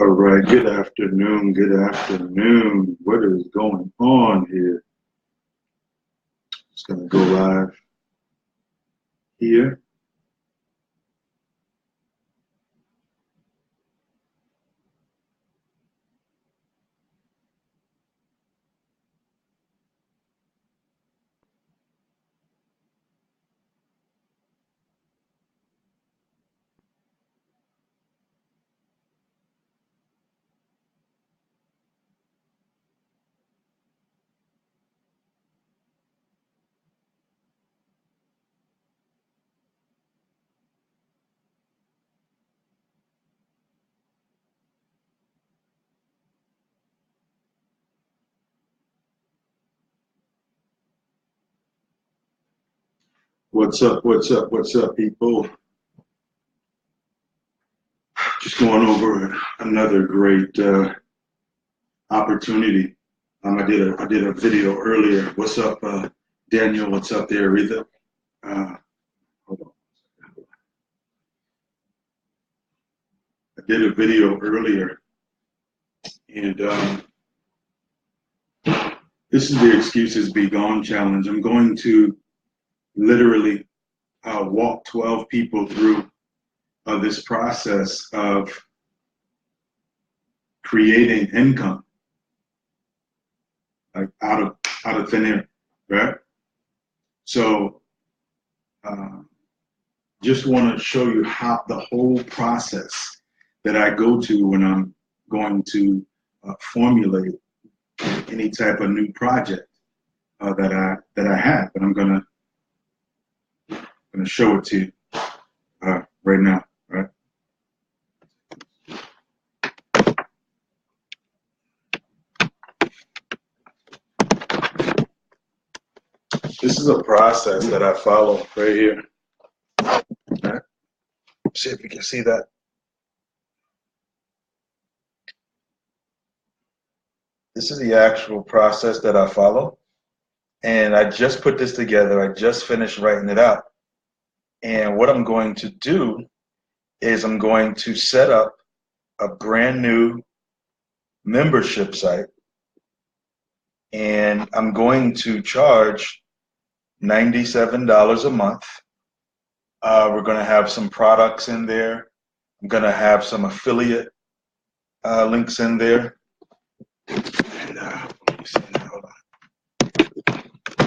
All right, good afternoon, good afternoon. What is going on here? Just gonna go live here. What's up, what's up, what's up, people? Just going over another great opportunity. I did a video earlier. What's up, Daniel? What's up there, Aretha? Hold on. I did a video earlier, and this is the Excuses Be Gone challenge. I'm going to literally walk 12 people through this process of creating income, like out of thin air, right? So just want to show you how the whole process that I go to when I'm going to formulate any type of new project that I have, and I'm gonna show it to you right now, right? This is a process that I follow right here. Right? See if you can see that. This is the actual process that I follow. And I just put this together. I just finished writing it out. And what I'm going to do is I'm going to set up a brand new membership site. And I'm going to charge $97 a month. We're going to have some products in there. I'm going to have some affiliate links in there. And let me see now, hold on.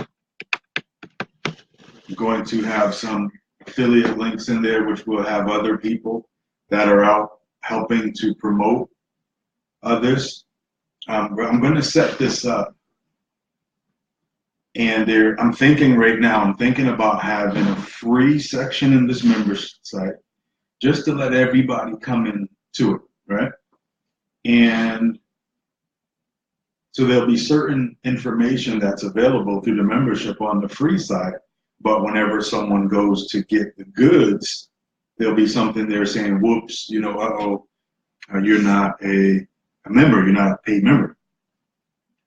I'm going to have some affiliate links in there, which will have other people that are out helping to promote others. I'm going to set this up. And I'm thinking right now, I'm thinking about having a free section in this membership site just to let everybody come in to it, right? And so there'll be certain information that's available through the membership on the free side, but whenever someone goes to get the goods, there'll be something there saying, whoops, you know, you're not a member, you're not a paid member.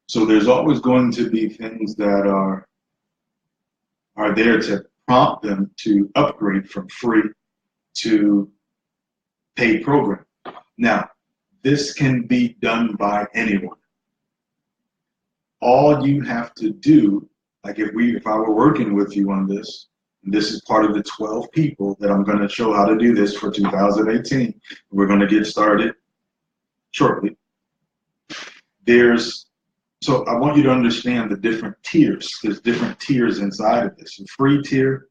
So there's always going to be things that are there to prompt them to upgrade from free to paid program. Now, this can be done by anyone. All you have to do, like if I were working with you on this, and this is part of the 12 people that I'm going to show how to do this for 2018. We're going to get started shortly. So I want you to understand the different tiers. There's different tiers inside of this. Your free tier,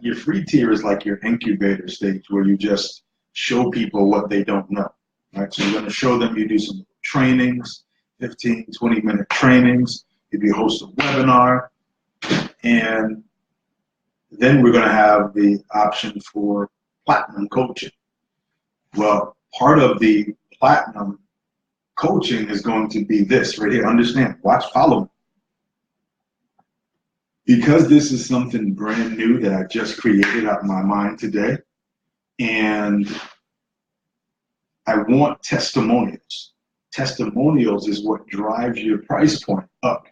your free tier is like your incubator stage where you just show people what they don't know. Right? So you're going to show them, you do some trainings, 15, 20-minute trainings. Maybe you host a webinar. And then we're going to have the option for platinum coaching. Well, part of the platinum coaching is going to be this right here. Understand, watch, follow me. Because this is something brand new that I just created out of my mind today, and I want testimonials. Testimonials is what drives your price point up.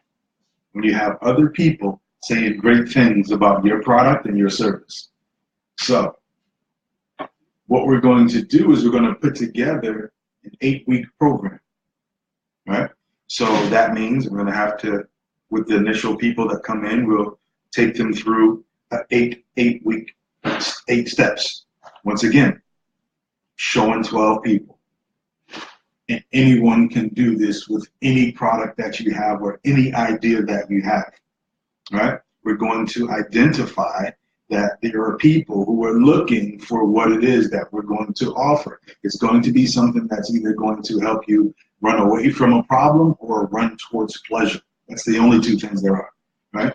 When you have other people saying great things about your product and your service. So what we're going to do is we're going to put together an 8-week program, right? So that means we're going to have to, with the initial people that come in, we'll take them through eight week, 8 steps. Once again, showing 12 people. And anyone can do this with any product that you have or any idea that you have, right? We're going to identify that there are people who are looking for what it is that we're going to offer. It's going to be something that's either going to help you run away from a problem or run towards pleasure. That's the only 2 things there are, right?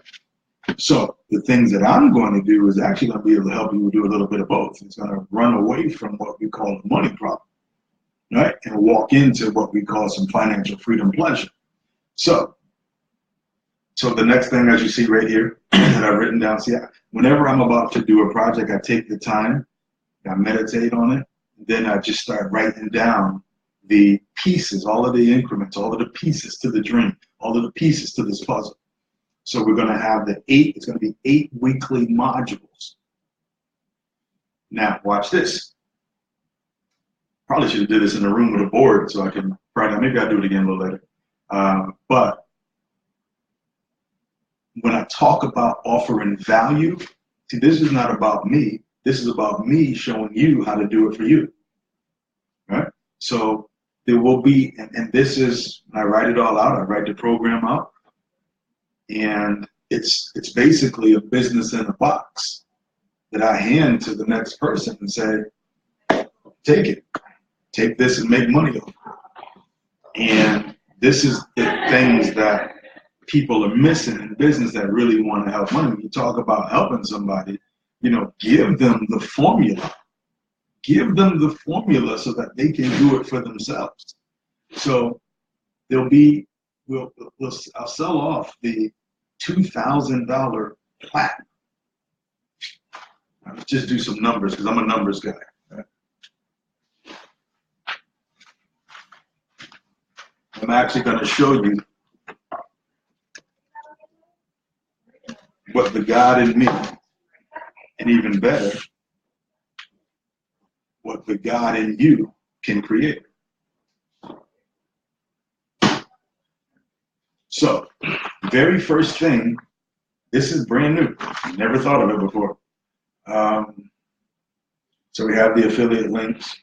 So the things that I'm going to do is actually going to be able to help you do a little bit of both. It's going to run away from what we call the money problem, right? And walk into what we call some financial freedom pleasure. So the next thing, as you see right here, that I've written down, see, whenever I'm about to do a project, I take the time, I meditate on it, then I just start writing down the pieces, all of the increments, all of the pieces to the dream, all of the pieces to this puzzle. So we're going to have it's going to be 8 weekly modules. Now, watch this. Probably should have did this in a room with a board so I can, maybe I'll do it again a little later. But when I talk about offering value, see, this is not about me. This is about me showing you how to do it for you, right? So there will be, and this is, I write it all out. I write the program out, and it's basically a business in a box that I hand to the next person and say, take it. Take this and make money off it. And this is the things that people are missing in business that really want to help money. When you talk about helping somebody, give them the formula. Give them the formula so that they can do it for themselves. So I'll sell off the $2,000 platinum. Let's just do some numbers because I'm a numbers guy. Right? I'm actually going to show you what the God in me, and even better, what the God in you can create. So, very first thing, this is brand new. Never thought of it before. So we have the affiliate links.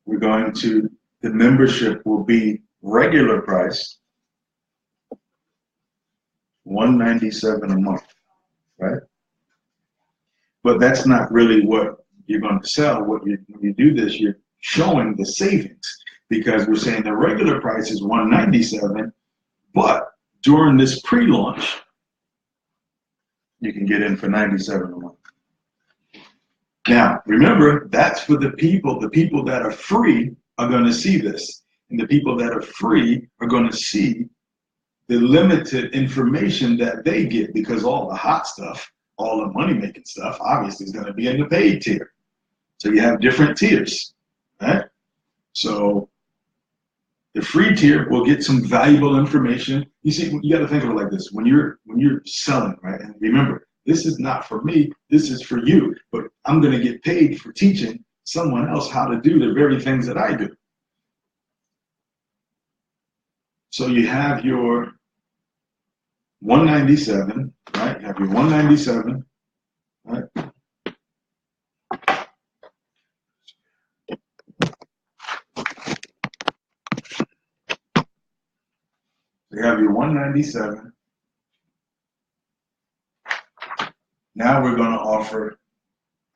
The membership will be regular price, $197 a month, right? But that's not really what you're going to sell. When you do this, you're showing the savings because we're saying the regular price is $197, but during this pre-launch, you can get in for $97 a month. Now, remember, that's for the people that are free are going to see this. And the people that are free are going to see the limited information that they get because all the hot stuff, all the money-making stuff, obviously is going to be in the paid tier. So you have different tiers, right? So the free tier will get some valuable information. You see, you got to think of it like this. When you're selling, right? And remember, this is not for me, this is for you. But I'm going to get paid for teaching someone else how to do the very things that I do. So you have your 197, right? You have your 197, right? You have your 197. Now we're going to offer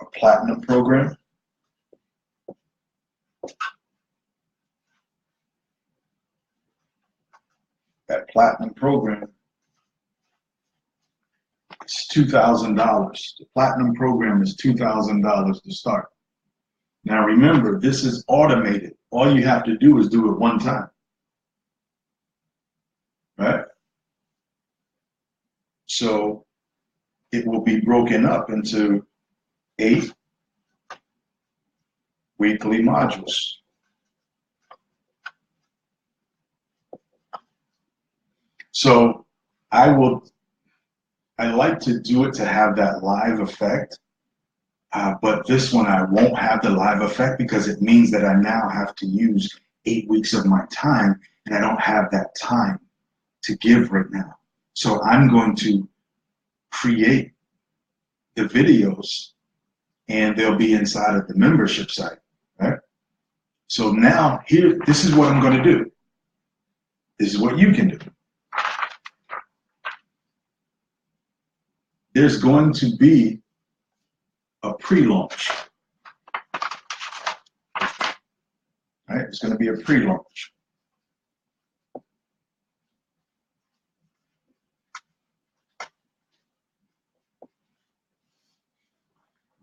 a platinum program. That platinum program is $2,000. The platinum program is $2,000 to start. Now remember, this is automated. All you have to do is do it one time. Right? So it will be broken up into 8 weekly modules. So I like to do it to have that live effect. But this one, I won't have the live effect because it means that I now have to use 8 weeks of my time, and I don't have that time to give right now. So I'm going to create the videos, and they'll be inside of the membership site, right? So now here, this is what I'm going to do. This is what you can do. There's going to be a pre-launch. Right? It's going to be a pre-launch.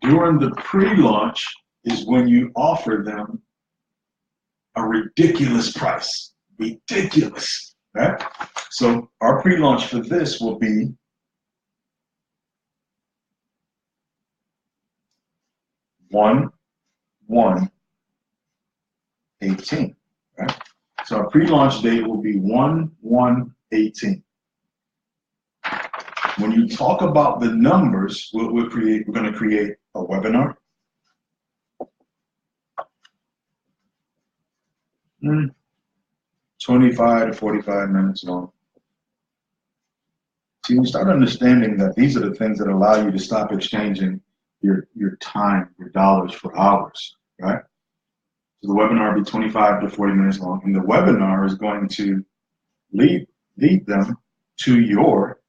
During the pre-launch is when you offer them a ridiculous price. Ridiculous, right? So our pre-launch for this will be $1/1/18, right? So our pre-launch date will be 1/1/18. When you talk about the numbers, we're going to create a webinar. 25 to 45 minutes long. See, you start understanding that these are the things that allow you to stop exchanging your time, your dollars for hours, right? So the webinar will be 25 to 40 minutes long, and the webinar is going to lead them to your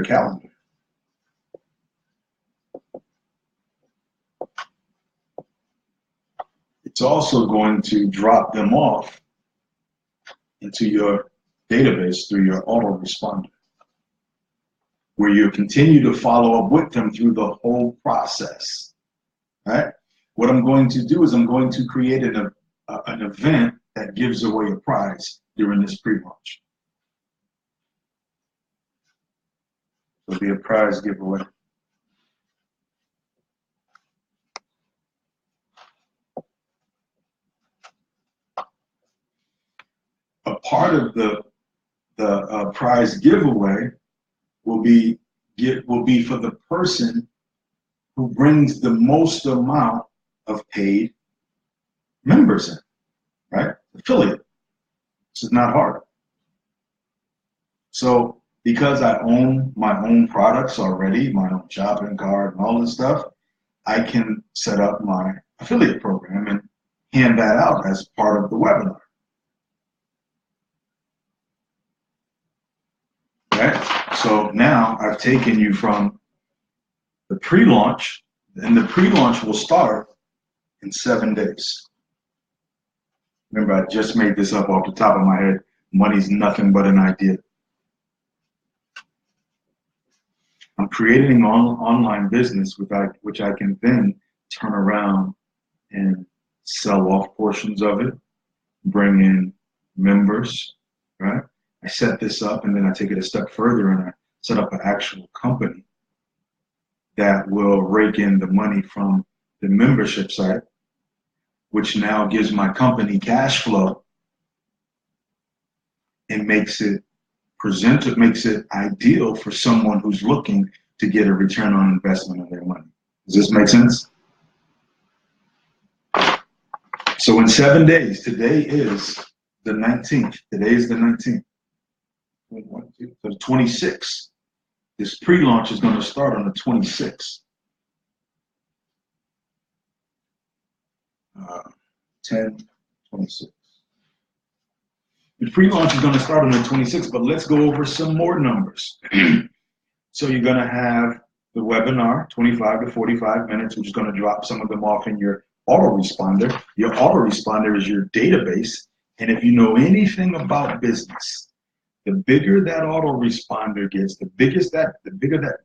calendar. It's also going to drop them off into your database through your autoresponder, where you continue to follow up with them through the whole process. Right? What I'm going to do is I'm going to create an event that gives away a prize during this pre-launch. It'll be a prize giveaway. A part of the prize giveaway will be for the person who brings the most amount of paid members in, right? Affiliate. This is not hard. So because I own my own products already, my own shopping cart and all this stuff, I can set up my affiliate program and hand that out as part of the webinar. Right? So now I've taken you from the pre-launch, and the pre-launch will start in 7 days. Remember, I just made this up off the top of my head. Money's nothing but an idea. I'm creating an online business which I can then turn around and sell off portions of it, bring in members, right? I set this up, and then I take it a step further and I set up an actual company that will rake in the money from the membership site, which now gives my company cash flow and makes it ideal for someone who's looking to get a return on investment of their money. Does this make sense? So in 7 days, today is the 19th. Today is the 19th. So the 26th. This pre-launch is going to start on the 26th. 10/26. The pre-launch is going to start on the 26th, but let's go over some more numbers. So you're going to have the webinar, 25 to 45 minutes, which is going to drop some of them off in your autoresponder. Your autoresponder is your database, and if you know anything about business, the bigger that autoresponder gets, the bigger that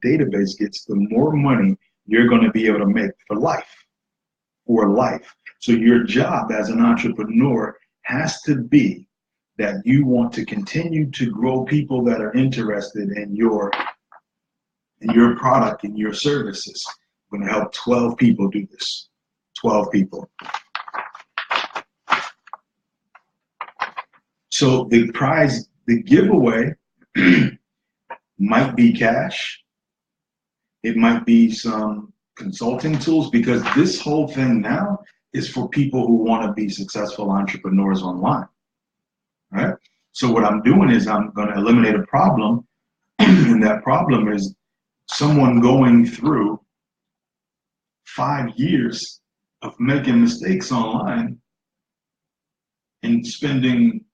database gets, the more money you're going to be able to make for life. So your job as an entrepreneur has to be that you want to continue to grow people that are interested in your product and your services. I'm going to help 12 people do this. 12 people. So the giveaway Might be cash. It might be some consulting tools, because this whole thing now is for people who want to be successful entrepreneurs online, right? So what I'm doing is I'm going to eliminate a problem, and that problem is someone going through 5 years of making mistakes online and spending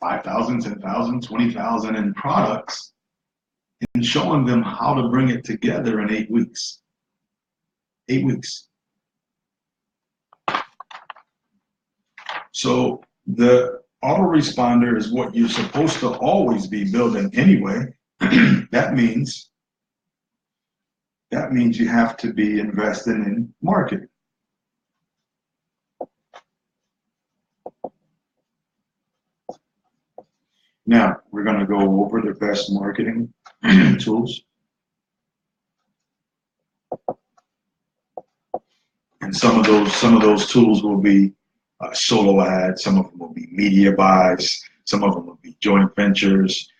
5,000, 10,000, 20,000 in products, and showing them how to bring it together in 8 weeks. 8 weeks. So the autoresponder is what you're supposed to always be building anyway. That means you have to be investing in marketing. Now we're going to go over the best marketing tools. And some of those tools will be solo ads. Some of them will be media buys. Some of them will be joint ventures.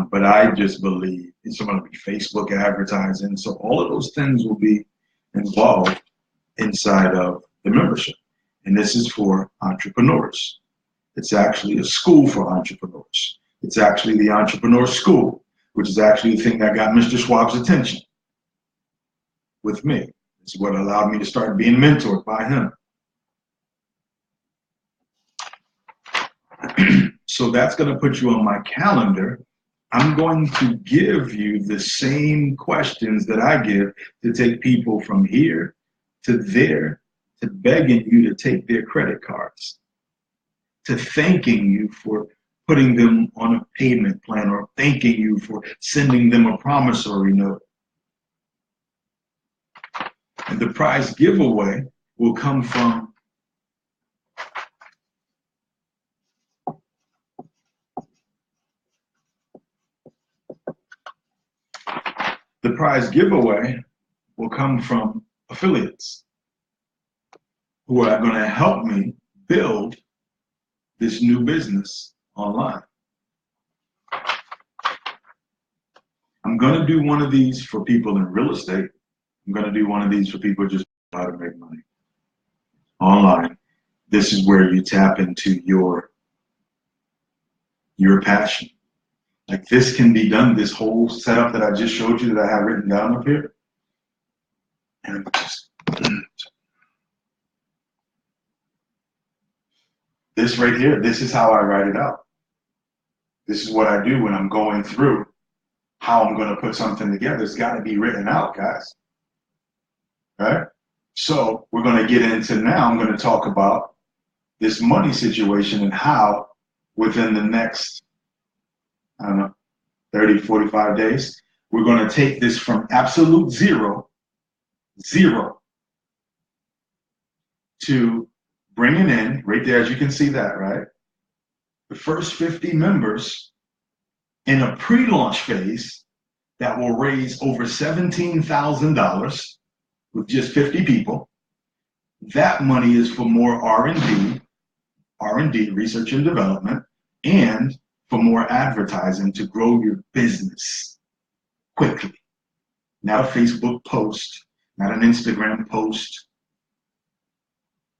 But I just believe it's going to be Facebook advertising. So all of those things will be involved inside of the membership. And this is for entrepreneurs. It's actually a school for entrepreneurs. It's actually the Entrepreneur School, which is actually the thing that got Mr. Schwab's attention with me. It's what allowed me to start being mentored by him. So that's going to put you on my calendar. I'm going to give you the same questions that I give to take people from here to there, to begging you to take their credit cards, to thanking you for putting them on a payment plan, or thanking you for sending them a promissory note. And the prize giveaway will come from affiliates who are going to help me build this new business online. I'm going to do one of these for people in real estate. I'm going to do one of these for people just how to make money online. This is where you tap into your passion. Like, this can be done, this whole setup that I just showed you that I have written down up here. And just, this right here, this is how I write it out. This is what I do when I'm going through how I'm going to put something together. It's got to be written out, guys. Right? So we're going to get into now, I'm going to talk about this money situation and how within the next, 30, 45 days, we're going to take this from absolute zero to bringing in, right there, as you can see that, right? The first 50 members in a pre-launch phase that will raise over $17,000 with just 50 people. That money is for more R&D, research and development, and for more advertising to grow your business quickly. Not a Facebook post, not an Instagram post,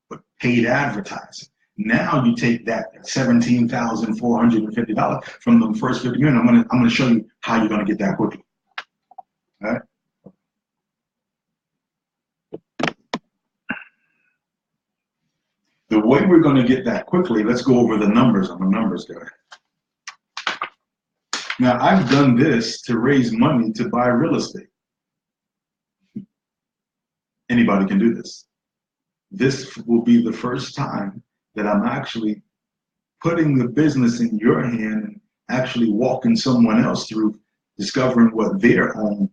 but paid advertising. Now you take that $17,450 from the first 50 million. I'm gonna show you how you're gonna get that quickly. All right. The way we're going to get that quickly, let's go over the numbers. I'm a numbers guy. Now, I've done this to raise money to buy real estate. Anybody can do this. This will be the first time that I'm actually putting the business in your hand and actually walking someone else through discovering what their own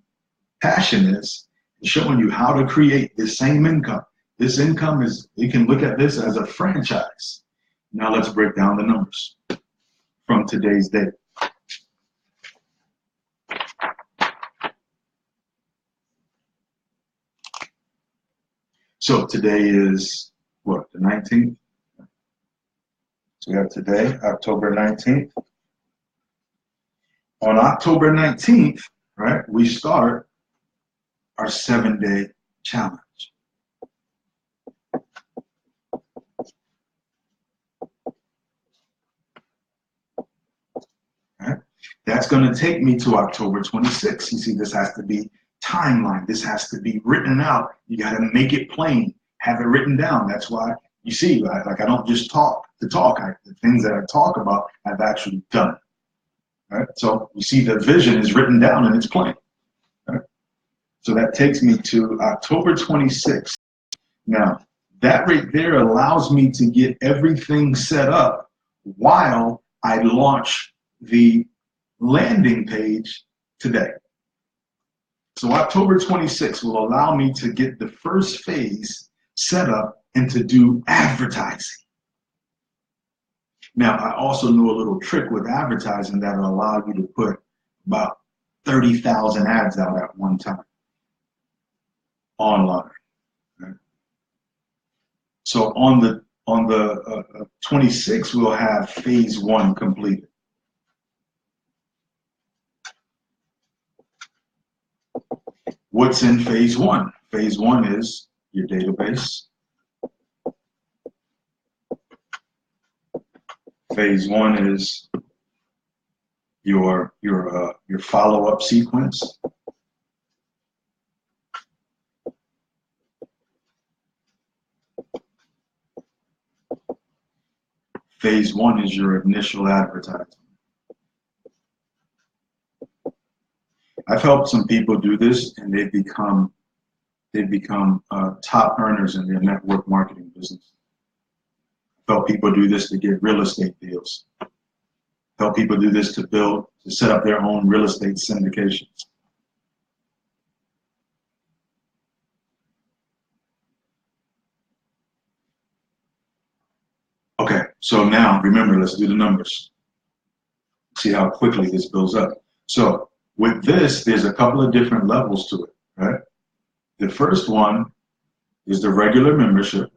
passion is and showing you how to create the same income. This income is, you can look at this as a franchise. Now let's break down the numbers from today's date. So today is what, the 19th? So we have today, October 19th. On October 19th, right, we start our 7-day challenge. Right? That's going to take me to October 26th. You see, this has to be timeline. This has to be written out. You got to make it plain, have it written down. That's why you see, like I don't just talk to talk. The things that I talk about, I've actually done. Right? So you see, the vision is written down and it's plain. Right? So that takes me to October 26th. Now, that right there allows me to get everything set up while I launch the landing page today. So October 26th will allow me to get the first phase set up and to do advertising. Now, I also know a little trick with advertising that will allow you to put about 30,000 ads out at one time online. Right? So on the 26th, we'll have phase 1 completed. What's in phase 1? Phase 1 is your database. Phase 1 is your follow-up sequence. Phase 1 is your initial advertising. I've helped some people do this, and they've become top earners in their network marketing business. I've helped people do this to get real estate deals. I've helped people do this to set up their own real estate syndications. Okay, so now remember, let's do the numbers. See how quickly this builds up. So with this, there's a couple of different levels to it, right? The first one is the regular membership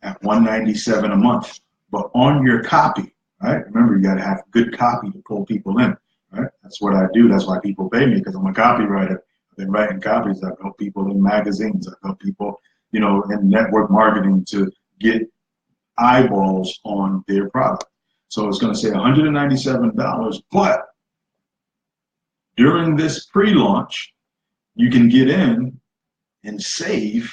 at $197 a month, but on your copy, right? Remember, you got to have good copy to pull people in, right? That's what I do. That's why people pay me, because I'm a copywriter. I've been writing copies. I've helped people in magazines. I've helped people, in network marketing to get eyeballs on their product. So it's going to say $197, but during this pre-launch, you can get in and save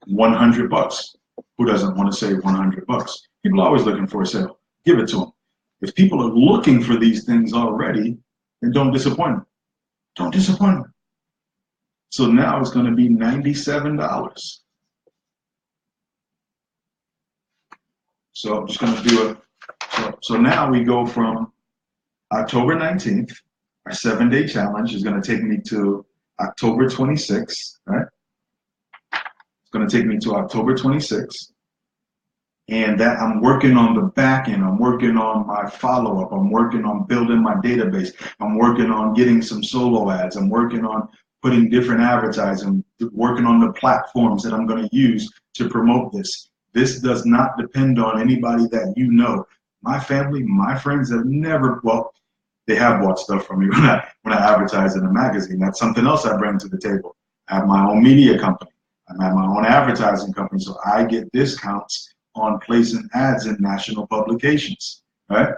100 bucks. Who doesn't want to save 100 bucks? People are always looking for a sale. Give it to them. If people are looking for these things already, then don't disappoint them. Don't disappoint them. So now it's going to be $97. So I'm just going to do it. So now we go from October 19th, our 7-day challenge is going to take me to October 26th, right? It's going to take me to October 26th. And that I'm working on the back end. I'm working on my follow-up. I'm working on building my database. I'm working on getting some solo ads. I'm working on putting different advertising, working on the platforms that I'm going to use to promote this. This does not depend on anybody that you know. My family, my friends have never, well, they have bought stuff from me when I advertise in a magazine. That's something else I bring to the table. I have my own media company. I have my own advertising company, so I get discounts on placing ads in national publications, right?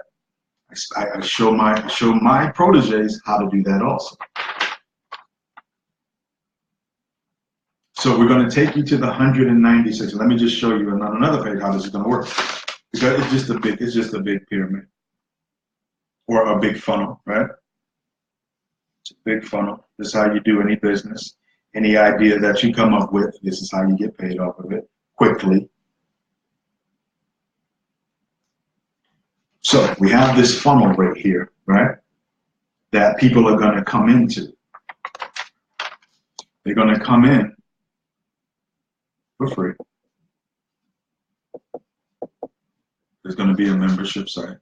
I show my proteges how to do that also. So we're going to take you to the 196. Let me just show you on another page how this is going to work. Because it's just a big pyramid or a big funnel, right? It's a big funnel. This is how you do any business. Any idea that you come up with, this is how you get paid off of it quickly. So we have this funnel right here, right? That people are going to come into. They're going to come in for free. There's going to be a membership site.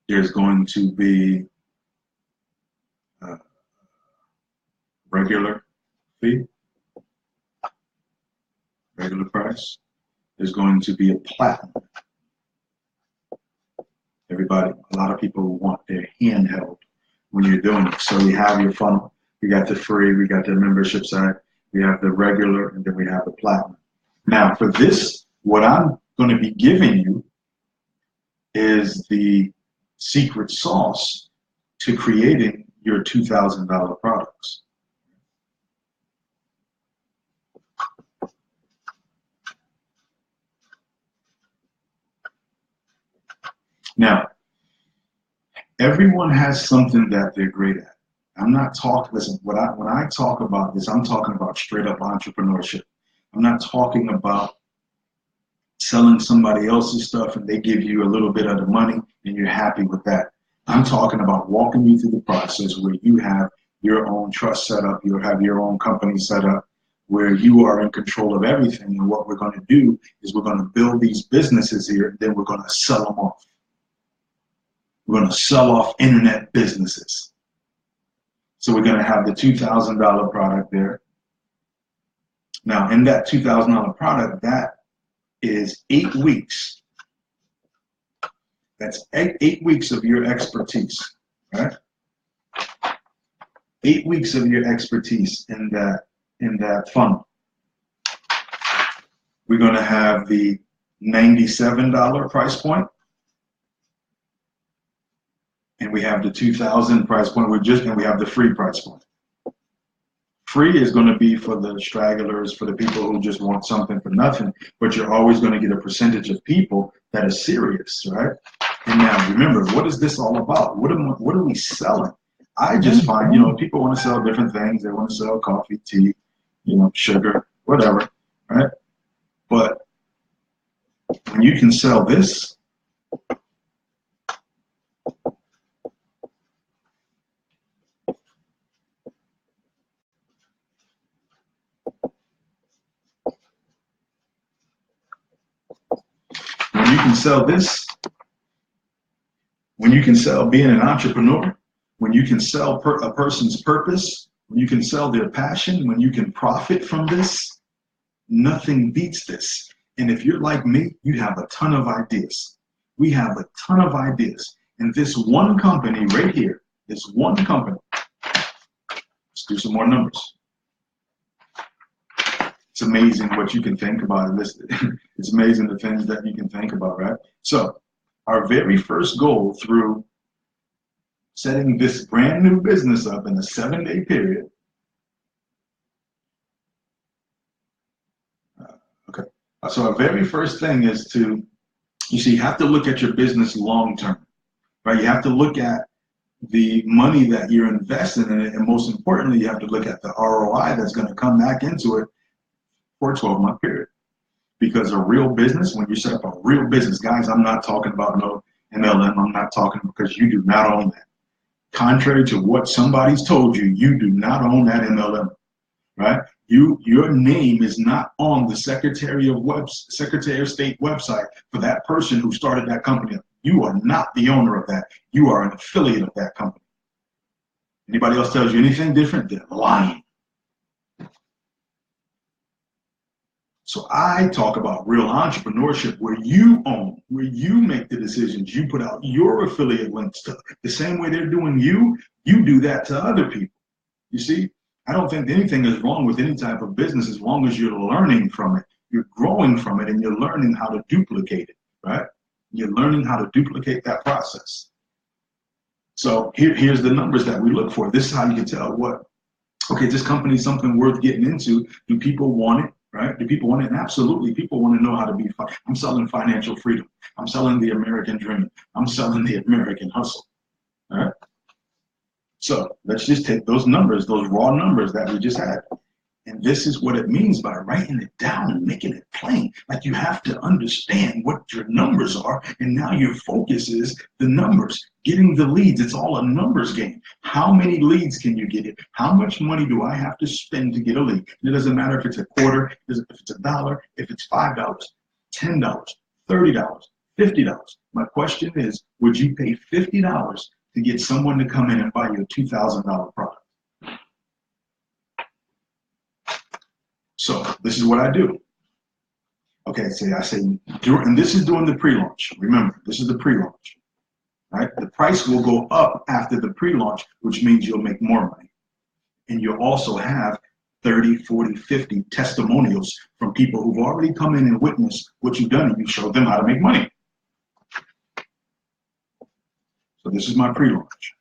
There's going to be a regular fee, regular price. There's going to be a platinum. Everybody, a lot of people want their hand held when you're doing it. So you have your funnel. We got the free, we got the membership side, we have the regular, and then we have the platinum. Now for this, what I'm going to be giving you is the secret sauce to creating your $2,000 products. Now, everyone has something that they're great at. I'm not talking, listen, when I talk about this, I'm talking about straight up entrepreneurship. I'm not talking about selling somebody else's stuff and they give you a little bit of the money and you're happy with that. I'm talking about walking you through the process where you have your own trust set up, you have your own company set up, where you are in control of everything. And what we're going to do is we're going to build these businesses here, and then we're going to sell them off. We're going to sell off internet businesses. So we're going to have the $2,000 product there. Now, in that $2,000 product, that is 8 weeks. That's eight weeks of your expertise, right? 8 weeks of your expertise in that funnel. We're going to have the $97 price point, and we have the $2,000 price point. And we have the free price point. Free is going to be for the stragglers, for the people who just want something for nothing, but you're always going to get a percentage of people that are serious, right? And now remember, what is this all about? What are we selling? I just find, people want to sell different things. They want to sell coffee, tea, sugar, whatever, right? But when you can sell this, when you can sell this, when you can sell being an entrepreneur, when you can sell a person's purpose, when you can sell their passion, when you can profit from this, nothing beats this. And if you're like me, you have a ton of ideas. We have a ton of ideas. And this one company right here, this one company, let's do some more numbers. It's amazing what you can think about. It's amazing the things that you can think about, right? So our very first goal through setting this brand new business up in a 7-day period. So our very first thing is to, you have to look at your business long term, right? You have to look at the money that you're investing in it, and most importantly, you have to look at the ROI that's going to come back into it for a 12-month period. Because a real business, when you set up a real business, guys, I'm not talking about no MLM. I'm not talking because you do not own that. Contrary to what somebody's told you, you do not own that MLM, right? Your name is not on the Secretary of State website for that person who started that company. You are not the owner of that. You are an affiliate of that company. Anybody else tells you anything different, they're lying. So I talk about real entrepreneurship where you own, where you make the decisions. You put out your affiliate links to the same way they're doing you do that to other people. You see, I don't think anything is wrong with any type of business as long as you're learning from it. You're growing from it and you're learning how to duplicate it, right? You're learning how to duplicate that process. So here's the numbers that we look for. This is how you can tell this company is something worth getting into. Do people want it? Right? Do people want it? And absolutely, people want to know how to be. I'm selling financial freedom. I'm selling the American dream. I'm selling the American hustle. All right. So let's just take those numbers, those raw numbers that we just had. And this is what it means by writing it down and making it plain. Like you have to understand what your numbers are. And now your focus is the numbers, getting the leads. It's all a numbers game. How many leads can you get? How much money do I have to spend to get a lead? And it doesn't matter if it's a quarter, if it's $1, if it's $5, $10, $30, $50. My question is, would you pay $50 to get someone to come in and buy you a $2,000 product? So this is what I do. Okay, and this is doing the pre-launch. Remember, this is the pre-launch. right? The price will go up after the pre-launch, which means you'll make more money. And you'll also have 30, 40, 50 testimonials from people who've already come in and witnessed what you've done, and you showed them how to make money. So this is my pre-launch.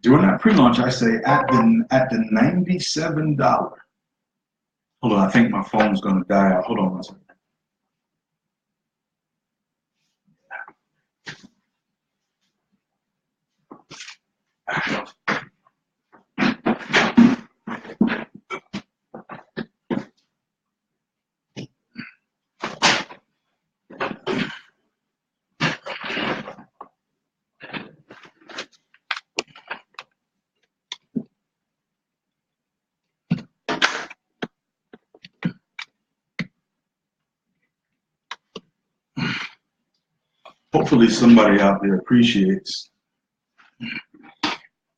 During that pre-launch, I say at the $97. Hold on, I think my phone's gonna die out. Hold on one second. Hopefully somebody out there appreciates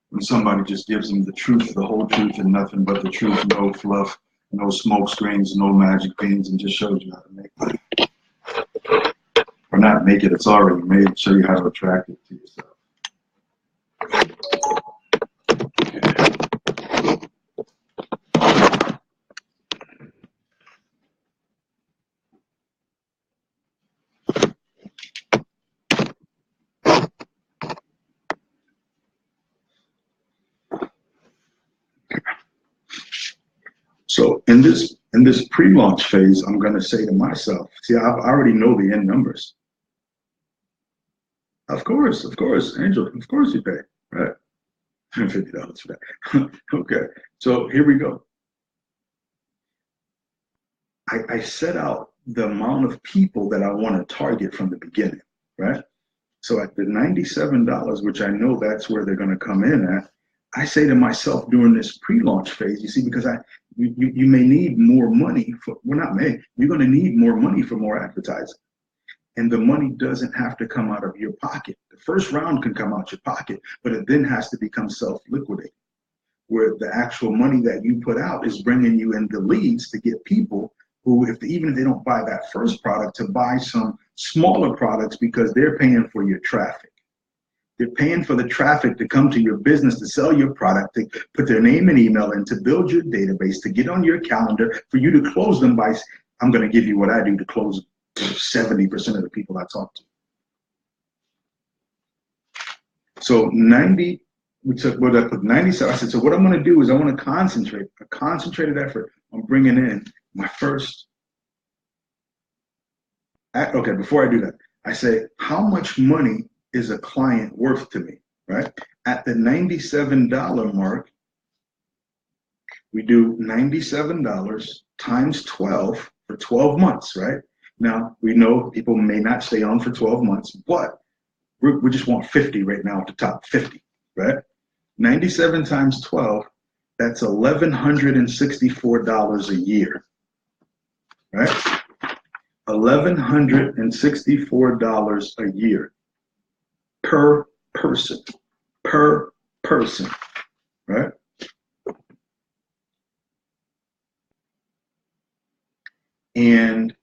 when somebody just gives them the truth, the whole truth, and nothing but the truth, no fluff, no smoke screens, no magic beans, and just shows you how to make money. Or not make it, it's already made, show you how to attract it to yourself. So in this pre-launch phase, I'm going to say to myself, see, I already know the end numbers. Of course, Angel, of course you pay, right? $50 for that. Okay, so here we go. I set out the amount of people that I want to target from the beginning, right? So at the $97, which I know that's where they're going to come in at, I say to myself during this pre-launch phase, you see, because you may need more money for, well, not may, you're going to need more money for more advertising. And the money doesn't have to come out of your pocket. The first round can come out your pocket, but it then has to become self-liquidating, where the actual money that you put out is bringing you in the leads to get people who, even if they don't buy that first product, to buy some smaller products because they're paying for your traffic. They're paying for the traffic to come to your business, to sell your product, to put their name and email in, to build your database, to get on your calendar, for you to close them by, I'm going to give you what I do to close 70% of the people I talk to. So 90, we took what I put 97. I said, so what I'm going to do is I want to concentrate, a concentrated effort on bringing in my first. Okay, before I do that, I say, how much money is a client worth to me, right? At the $97 mark, we do $97 times 12 for 12 months, right? Now, we know people may not stay on for 12 months, but we just want 50 right now at the top, 50, right? 97 times 12, that's $1,164 a year, right? $1,164 a year per person, right? And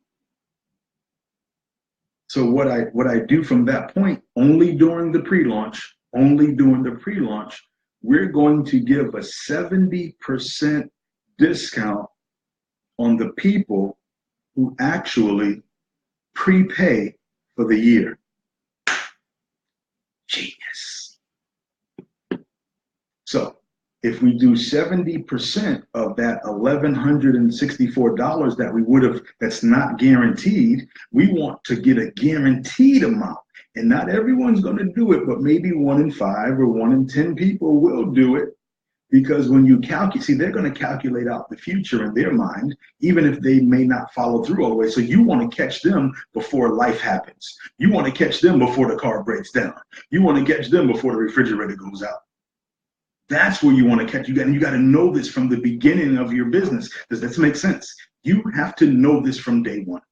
so what I do from that point, only during the pre-launch, we're going to give a 70% discount on the people who actually prepay for the year. Genius. So if we do 70% of that $1,164 that we would have, that's not guaranteed, we want to get a guaranteed amount. And not everyone's going to do it, but maybe 1 in 5 or 1 in 10 people will do it. Because when you calculate, see, they're going to calculate out the future in their mind, even if they may not follow through all the way. So you want to catch them before life happens. You want to catch them before the car breaks down. You want to catch them before the refrigerator goes out. That's where you want to catch. You got to know this from the beginning of your business. Does that make sense? You have to know this from day one.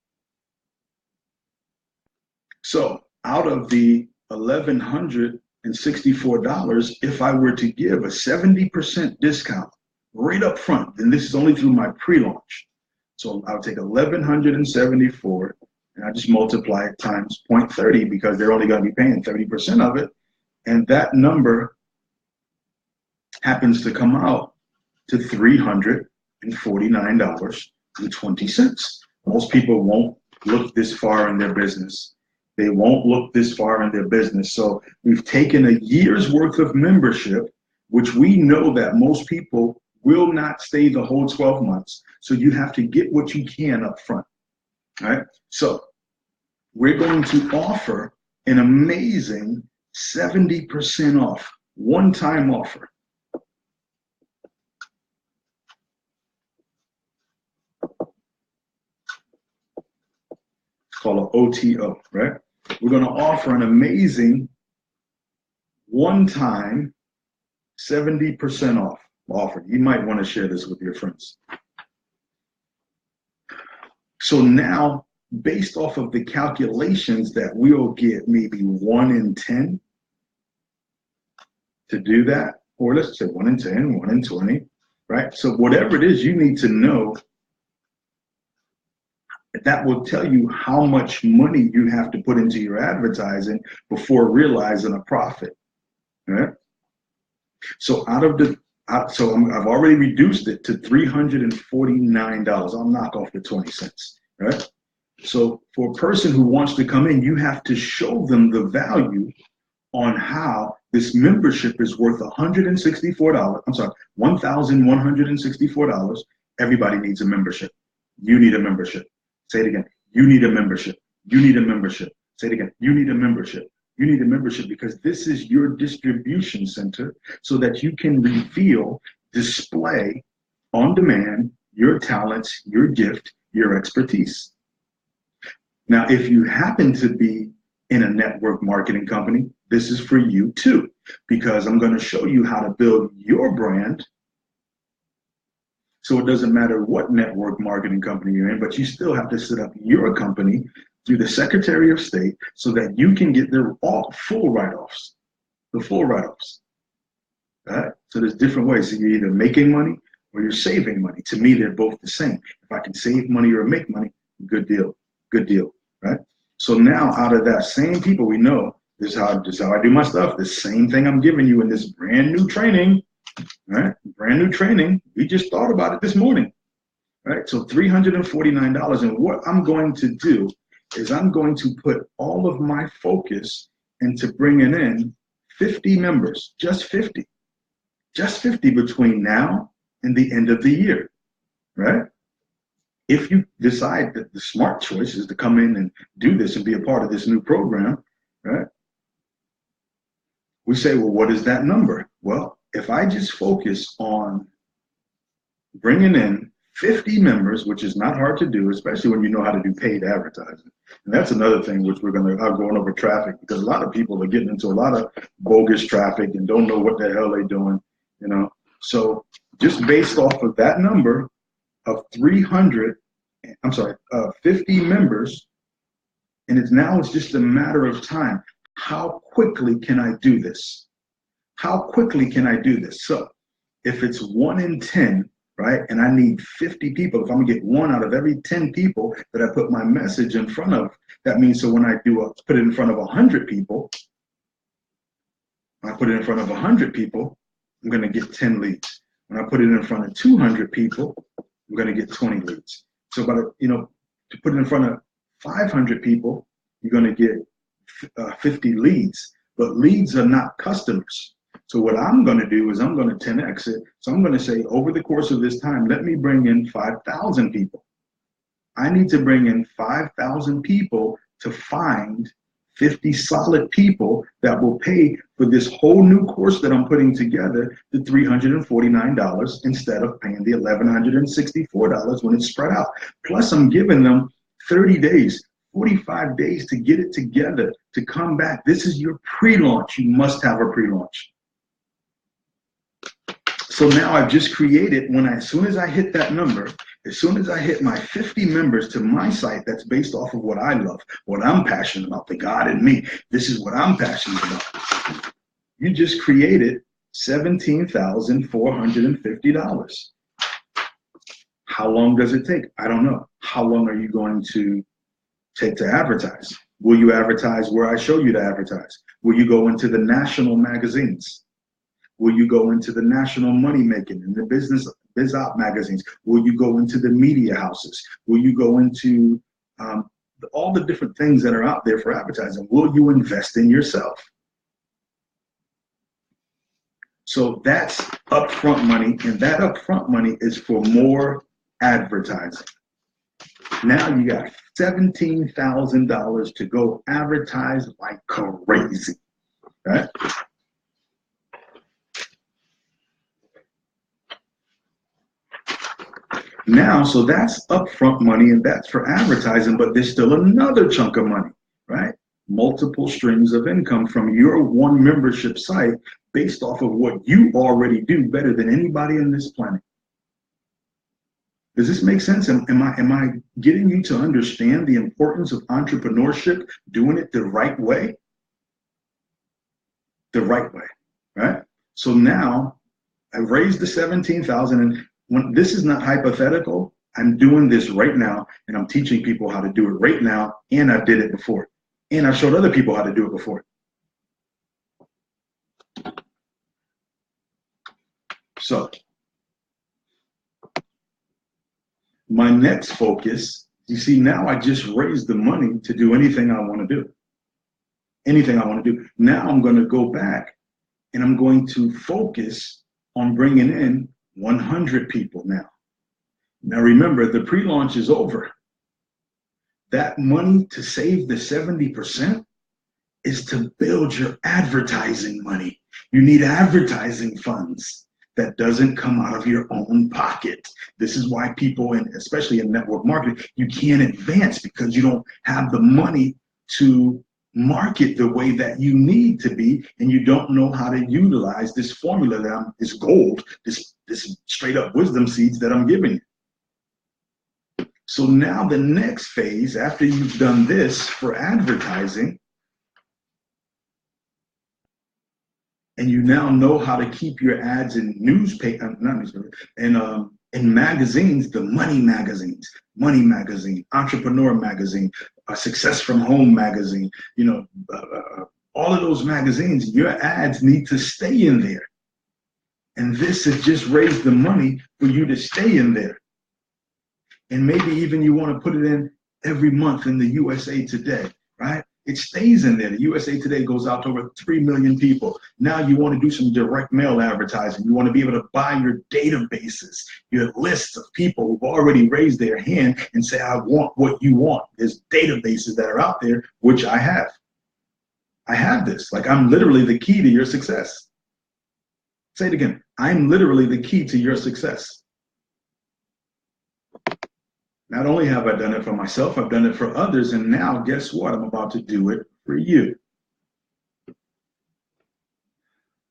So out of the $1,164, if I were to give a 70% discount right up front, then this is only through my pre-launch. So I'll take 1,174 and I just multiply it times 0.30 because they're only going to be paying 30% of it. And that number happens to come out to $349.20. Most people won't look this far in their business. They won't look this far in their business. So we've taken a year's worth of membership, which we know that most people will not stay the whole 12 months. So you have to get what you can up front. All right. So we're going to offer an amazing 70% off, one-time offer. It's called an OTO, right? We're going to offer an amazing one-time 70% off offer. You might want to share this with your friends. So now, based off of the calculations that we'll get maybe 1 in 10 to do that, or let's say 1 in 10, 1 in 20, right? So whatever it is, you need to know that will tell you how much money you have to put into your advertising before realizing a profit, right? So I've already reduced it to $349. I'll knock off the 20 cents, right? So for a person who wants to come in, you have to show them the value on how this membership is worth $164. I'm sorry, $1,164. Everybody needs a membership. You need a membership. Say it again. You need a membership. You need a membership. Say it again. You need a membership. You need a membership because this is your distribution center so that you can reveal, display on demand your talents, your gift, your expertise. Now, if you happen to be in a network marketing company, this is for you too, because I'm going to show you how to build your brand. So it doesn't matter what network marketing company you're in, but you still have to set up your company through the Secretary of State so that you can get the full write-offs, the full write-offs. Right? So there's different ways. So you're either making money or you're saving money. To me, they're both the same. If I can save money or make money, good deal, right? So now out of that same people, we know this is how I do my stuff. The same thing I'm giving you in this brand new training, right? Brand new training. We just thought about it this morning, right? So $349. And what I'm going to do is I'm going to put all of my focus into bringing in 50 members, just 50 between now and the end of the year, right? If you decide that the smart choice is to come in and do this and be a part of this new program, right? We say, well, what is that number? Well, if I just focus on bringing in 50 members, which is not hard to do, especially when you know how to do paid advertising. And that's another thing which I'm going over traffic, because a lot of people are getting into a lot of bogus traffic and don't know what the hell they're doing, you know. So just based off of that number of 50 members, and it's just a matter of time. How quickly can I do this? How quickly can I do this? So if it's 1 in 10, right, and I need 50 people, if I'm gonna get 1 out of every 10 people that I put my message in front of, that means so when I put it in front of 100 people, when I put it in front of 100 people, I'm gonna get 10 leads. When I put it in front of 200 people, I'm gonna get 20 leads. So to put it in front of 500 people, you're gonna get 50 leads, but leads are not customers. So what I'm going to do is I'm going to 10x it. So I'm going to say over the course of this time, let me bring in 5,000 people. I need to bring in 5,000 people to find 50 solid people that will pay for this whole new course that I'm putting together, the $349 instead of paying the $1,164 when it's spread out. Plus I'm giving them 30 days, 45 days to get it together, to come back. This is your pre-launch. You must have a pre-launch. So now I've just created, as soon as I hit that number, as soon as I hit my 50 members to my site that's based off of what I love, what I'm passionate about, the God in me, this is what I'm passionate about. You just created $17,450. How long does it take? I don't know. How long are you going to Take to advertise. Will you advertise where I show you to advertise? Will you go into the national magazines? Will you go into the national money making and the biz op magazines? Will you go into the media houses? Will you go into all the different things that are out there for advertising? Will you invest in yourself? So that's upfront money, and that upfront money is for more advertising. Now you got $17,000 to go advertise like crazy, right? Now, so that's upfront money and that's for advertising, but there's still another chunk of money, right? Multiple streams of income from your one membership site based off of what you already do better than anybody on this planet. Does this make sense? Am I getting you to understand the importance of entrepreneurship, doing it the right way? The right way, right? So now I've raised the 17,000, and when this is not hypothetical, I'm doing this right now, and I'm teaching people how to do it right now, and I did it before, and I've showed other people how to do it before. So my next focus, you see, now I just raised the money to do anything I want to do. Anything I want to do. Now I'm going to go back and I'm going to focus on bringing in 100 people now. Now remember, the pre-launch is over. That money to save the 70% is to build your advertising money. You need advertising funds. That doesn't come out of your own pocket. This is why people, and especially in network marketing, you can't advance because you don't have the money to market the way that you need to be, and you don't know how to utilize this formula that this gold, this straight up wisdom seeds that I'm giving you. So now the next phase, after you've done this for advertising, and you now know how to keep your ads in in magazines, the money magazine, entrepreneur magazine, success from home magazine, all of those magazines, your ads need to stay in there. And this has just raised the money for you to stay in there. And maybe even you want to put it in every month in the USA Today, right? It stays in there. The USA Today goes out to over 3 million people. Now you want to do some direct mail advertising. You want to be able to buy your databases, your lists of people who've already raised their hand and say, I want what you want. There's databases that are out there, which I have. I have this. Like, I'm literally the key to your success. Say it again. I'm literally the key to your success. Not only have I done it for myself, I've done it for others, and now guess what? I'm about to do it for you.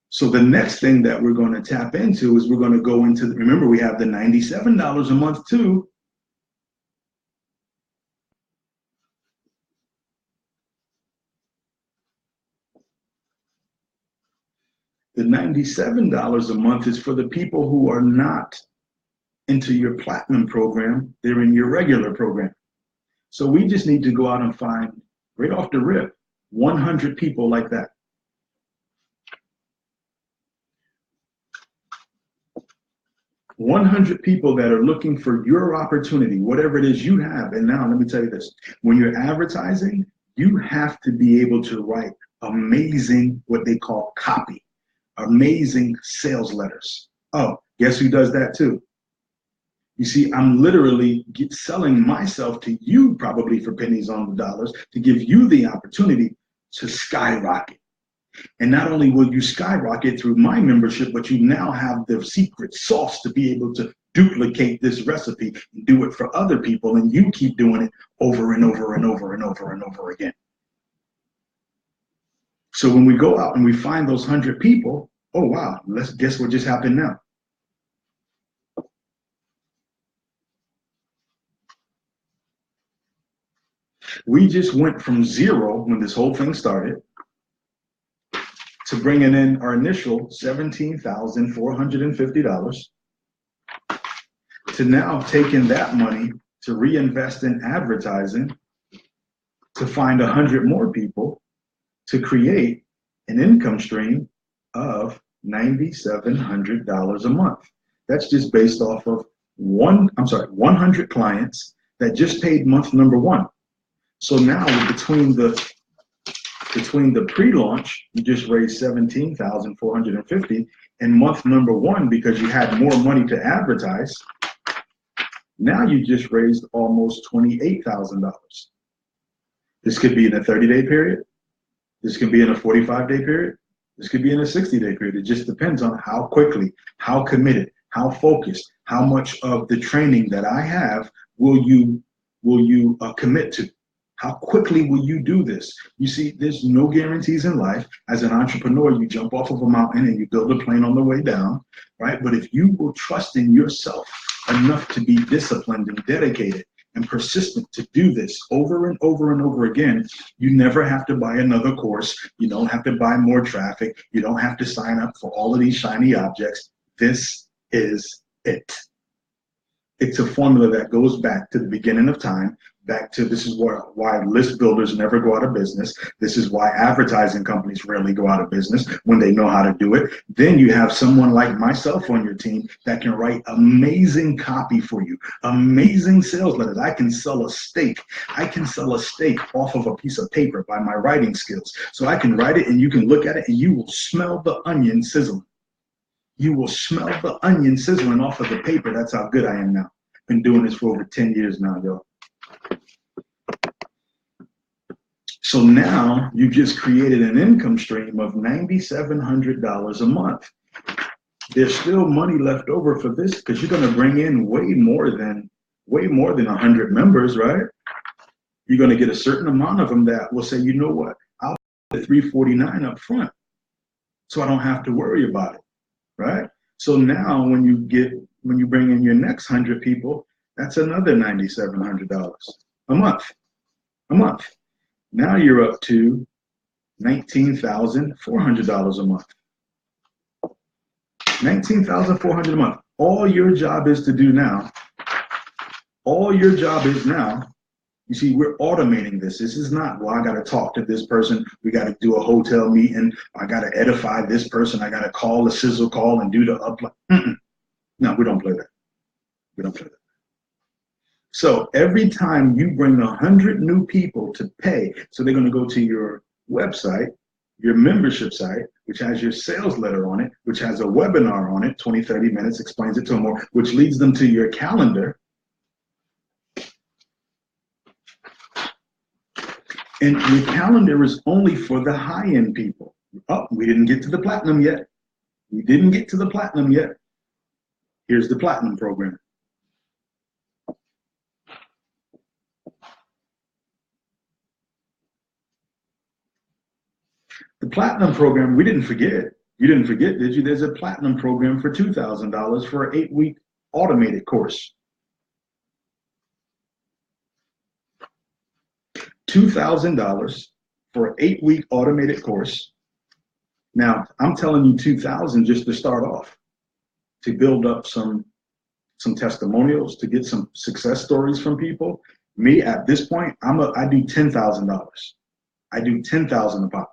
So the next thing that we're going to tap into is we're going to go into, remember, we have the $97 a month too. The $97 a month is for the people who are not into your platinum program, they're in your regular program. So we just need to go out and find, right off the rip, 100 people like that. $100 people that are looking for your opportunity, whatever it is you have. And now let me tell you this, when you're advertising, you have to be able to write amazing, what they call copy, amazing sales letters. Oh, guess who does that too? You see, I'm literally selling myself to you, probably for pennies on the dollars, to give you the opportunity to skyrocket. And not only will you skyrocket through my membership, but you now have the secret sauce to be able to duplicate this recipe and do it for other people, and you keep doing it over and over and over and over and over again. So when we go out and we find those 100 people, oh wow, let's guess what just happened now. We just went from zero when this whole thing started to bringing in our initial $17,450 to now taking that money to reinvest in advertising to find 100 more people to create an income stream of $9,700 a month. That's just based off of 100 clients that just paid month number one. So now between the pre-launch, you just raised 17,450, and month number one, because you had more money to advertise, now you just raised almost $28,000. This could be in a 30-day period. This could be in a 45-day period. This could be in a 60-day period. It just depends on how quickly, how committed, how focused, how much of the training that I have will you commit to. How quickly will you do this? You see, there's no guarantees in life. As an entrepreneur, you jump off of a mountain and you build a plane on the way down, right? But if you will trust in yourself enough to be disciplined and dedicated and persistent to do this over and over and over again, you never have to buy another course. You don't have to buy more traffic. You don't have to sign up for all of these shiny objects. This is it. It's a formula that goes back to the beginning of time, back to this is why list builders never go out of business. This is why advertising companies rarely go out of business when they know how to do it. Then you have someone like myself on your team that can write amazing copy for you, amazing sales letters. I can sell a steak. I can sell a steak off of a piece of paper by my writing skills. So I can write it and you can look at it and you will smell the onion sizzling. You will smell the onion sizzling off of the paper. That's how good I am now. Been doing this for over 10 years now, yo. So now you just created an income stream of $9,700 a month. There's still money left over for this because you're going to bring in way more than 100 members, right? You're going to get a certain amount of them that will say, you know what, I'll pay $349 up front, so I don't have to worry about it, right? So now when you bring in your next 100 people, that's another $9,700 a month. Now you're up to $19,400 a month. $19,400 a month. All your job is now, you see, we're automating this. This is not, well, I got to talk to this person. We got to do a hotel meeting. I got to edify this person. I got to call the Cecil call and do the upload. No, we don't play that. We don't play that. So every time you bring 100 new people to pay, so they're going to go to your website, your membership site, which has your sales letter on it, which has a webinar on it, 20, 30 minutes, explains it to them more, which leads them to your calendar. And your calendar is only for the high-end people. Oh, we didn't get to the platinum yet. Here's the platinum program. The platinum program, we didn't forget. You didn't forget, did you? There's a platinum program for $2,000 for an 8-week automated course. $2,000 for an 8-week automated course. Now, I'm telling you $2,000 just to start off, to build up some testimonials, to get some success stories from people. Me, at this point, I do $10,000. I do $10,000 a pop.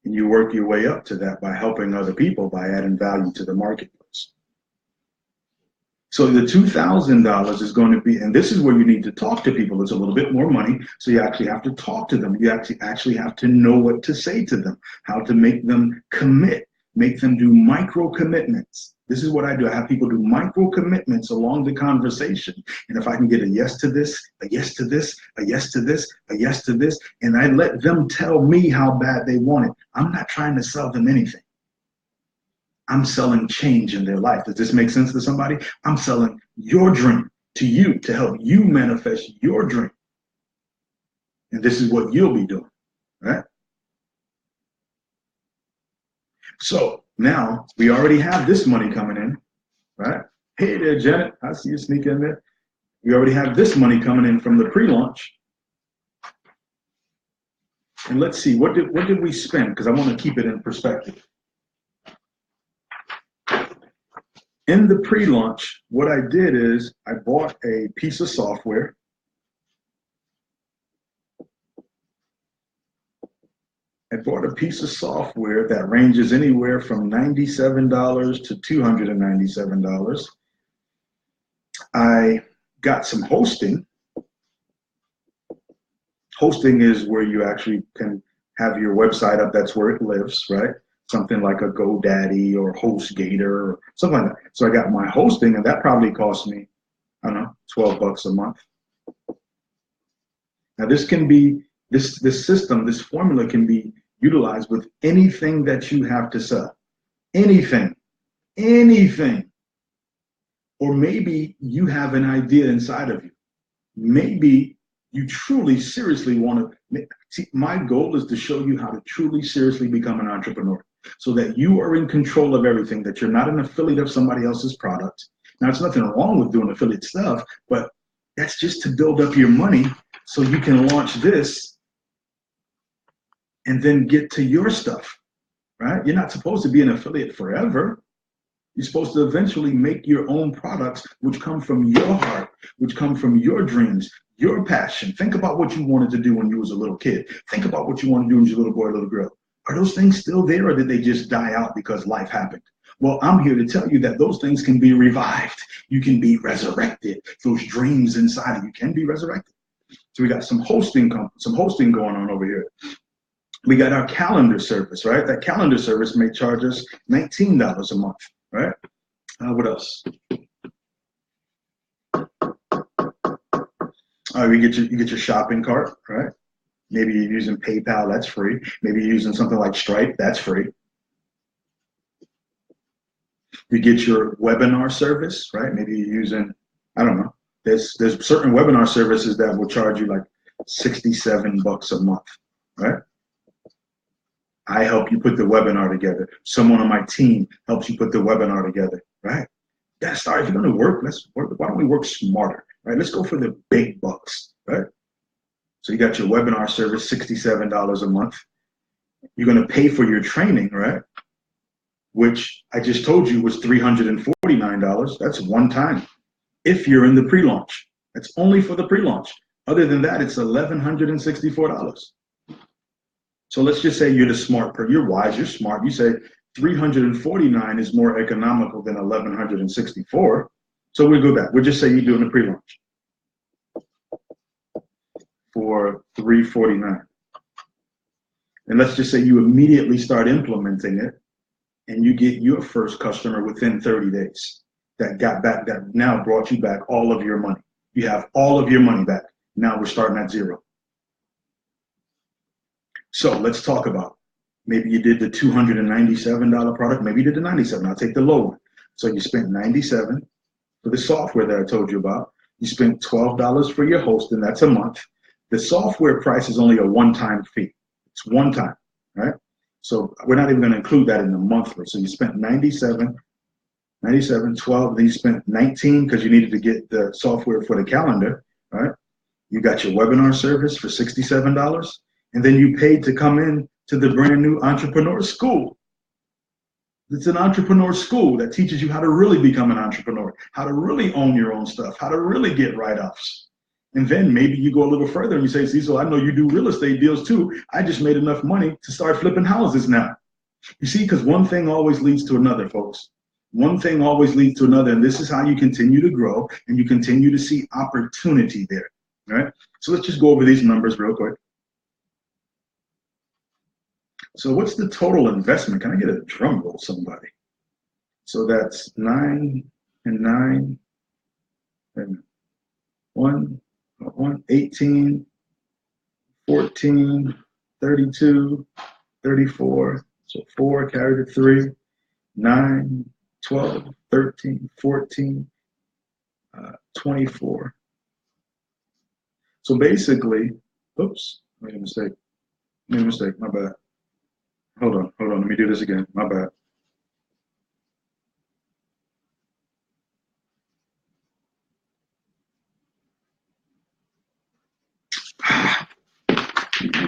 And you work your way up to that by helping other people, by adding value to the marketplace. So the $2,000 is going to be, and this is where you need to talk to people. It's a little bit more money, so you actually have to talk to them. You actually have to know what to say to them, how to make them commit, make them do micro commitments. This is what I do. I have people do micro commitments along the conversation. And if I can get a yes to this, a yes to this, a yes to this, a yes to this, and I let them tell me how bad they want it, I'm not trying to sell them anything. I'm selling change in their life. Does this make sense to somebody? I'm selling your dream to you to help you manifest your dream. And this is what you'll be doing, right? So now we already have this money coming in, right? Hey there, Janet. I see you sneak in there. We already have this money coming in from the pre-launch. And let's see, what did we spend? Because I want to keep it in perspective. In the pre-launch, what I did is I bought a piece of software I bought a piece of software that ranges anywhere from $97 to $297. I got some hosting. Hosting is where you actually can have your website up. That's where it lives, right? Something like a GoDaddy or HostGator or something like that. So I got my hosting, and that probably cost me, I don't know, $12 a month. Now this can be this system, this formula can be utilized with anything that you have to sell. Anything, anything. Or maybe you have an idea inside of you. Maybe you truly, seriously want to. See, my goal is to show you how to truly, seriously become an entrepreneur so that you are in control of everything, that you're not an affiliate of somebody else's product. Now, there's nothing wrong with doing affiliate stuff, but that's just to build up your money so you can launch this and then get to your stuff, right? You're not supposed to be an affiliate forever. You're supposed to eventually make your own products, which come from your heart, which come from your dreams, your passion. Think about what you wanted to do when you was a little kid. Think about what you want to do when you're a little boy or little girl. Are those things still there, or did they just die out because life happened? Well, I'm here to tell you that those things can be revived. You can be resurrected. Those dreams inside of you can be resurrected. So we got some hosting going on over here. We got our calendar service, right? That calendar service may charge us $19 a month, right? What else? You get your shopping cart, right? Maybe you're using PayPal, that's free. Maybe you're using something like Stripe, that's free. You get your webinar service, right? Maybe you're using, I don't know. There's certain webinar services that will charge you like $67 a month, right? I help you put the webinar together. Someone on my team helps you put the webinar together, right? That's all right. If you're going to work, let's work. Why don't we work smarter, right? Let's go for the big bucks, right? So you got your webinar service, $67 a month. You're going to pay for your training, right? Which I just told you was $349. That's one time. If you're in the pre-launch, that's only for the pre-launch. Other than that, it's $1,164. So let's just say you're the smart person. You're wise, you're smart. You say 349 is more economical than 1,164. So we'll go back. We'll just say you're doing a pre-launch for 349. And let's just say you immediately start implementing it and you get your first customer within 30 days that now brought you back all of your money. You have all of your money back. Now we're starting at zero. So let's talk about, maybe you did the $297 product, maybe you did the 97. I'll take the low one. So you spent 97 for the software that I told you about. You spent $12 for your hosting, that's a month. The software price is only a one-time fee. It's one time, right? So we're not even going to include that in the monthly. So you spent 97, 12, then you spent 19 because you needed to get the software for the calendar, right? You got your webinar service for $67. And then you paid to come in to the brand new entrepreneur school. It's an entrepreneur school that teaches you how to really become an entrepreneur, how to really own your own stuff, how to really get write-offs. And then maybe you go a little further and you say, Cecil, I know you do real estate deals too. I just made enough money to start flipping houses now. You see, because one thing always leads to another, folks. One thing always leads to another. And this is how you continue to grow and you continue to see opportunity there. All right. So let's just go over these numbers real quick. So what's the total investment? Can I get a drum roll, somebody? So that's 9 and 9 and 1, 18, 14, 32, 34. So 4 carried to 3, 9, 12, 13, 14, 24. So basically, oops, made a mistake. My bad. Hold on, let me do this again. My bad.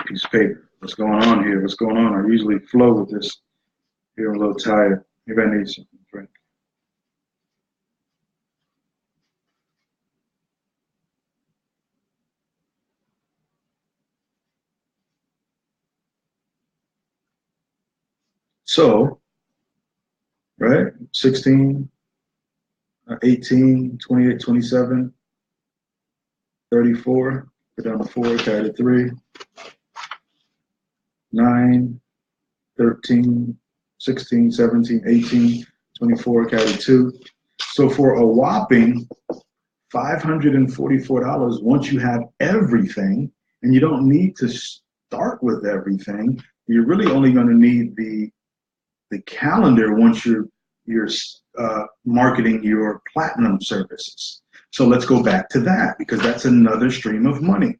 Piece of paper. What's going on here? What's going on? I usually flow with this. Here I'm a little tired. Maybe I need something to drink. So, right, 16, 18, 28, 27, 34, put down the 4, carry the 3, 9, 13, 16, 17, 18, 24, carry 2. So for a whopping $544, once you have everything, and you don't need to start with everything, you're really only going to need the calendar once you're marketing your platinum services. So let's go back to that, because that's another stream of money.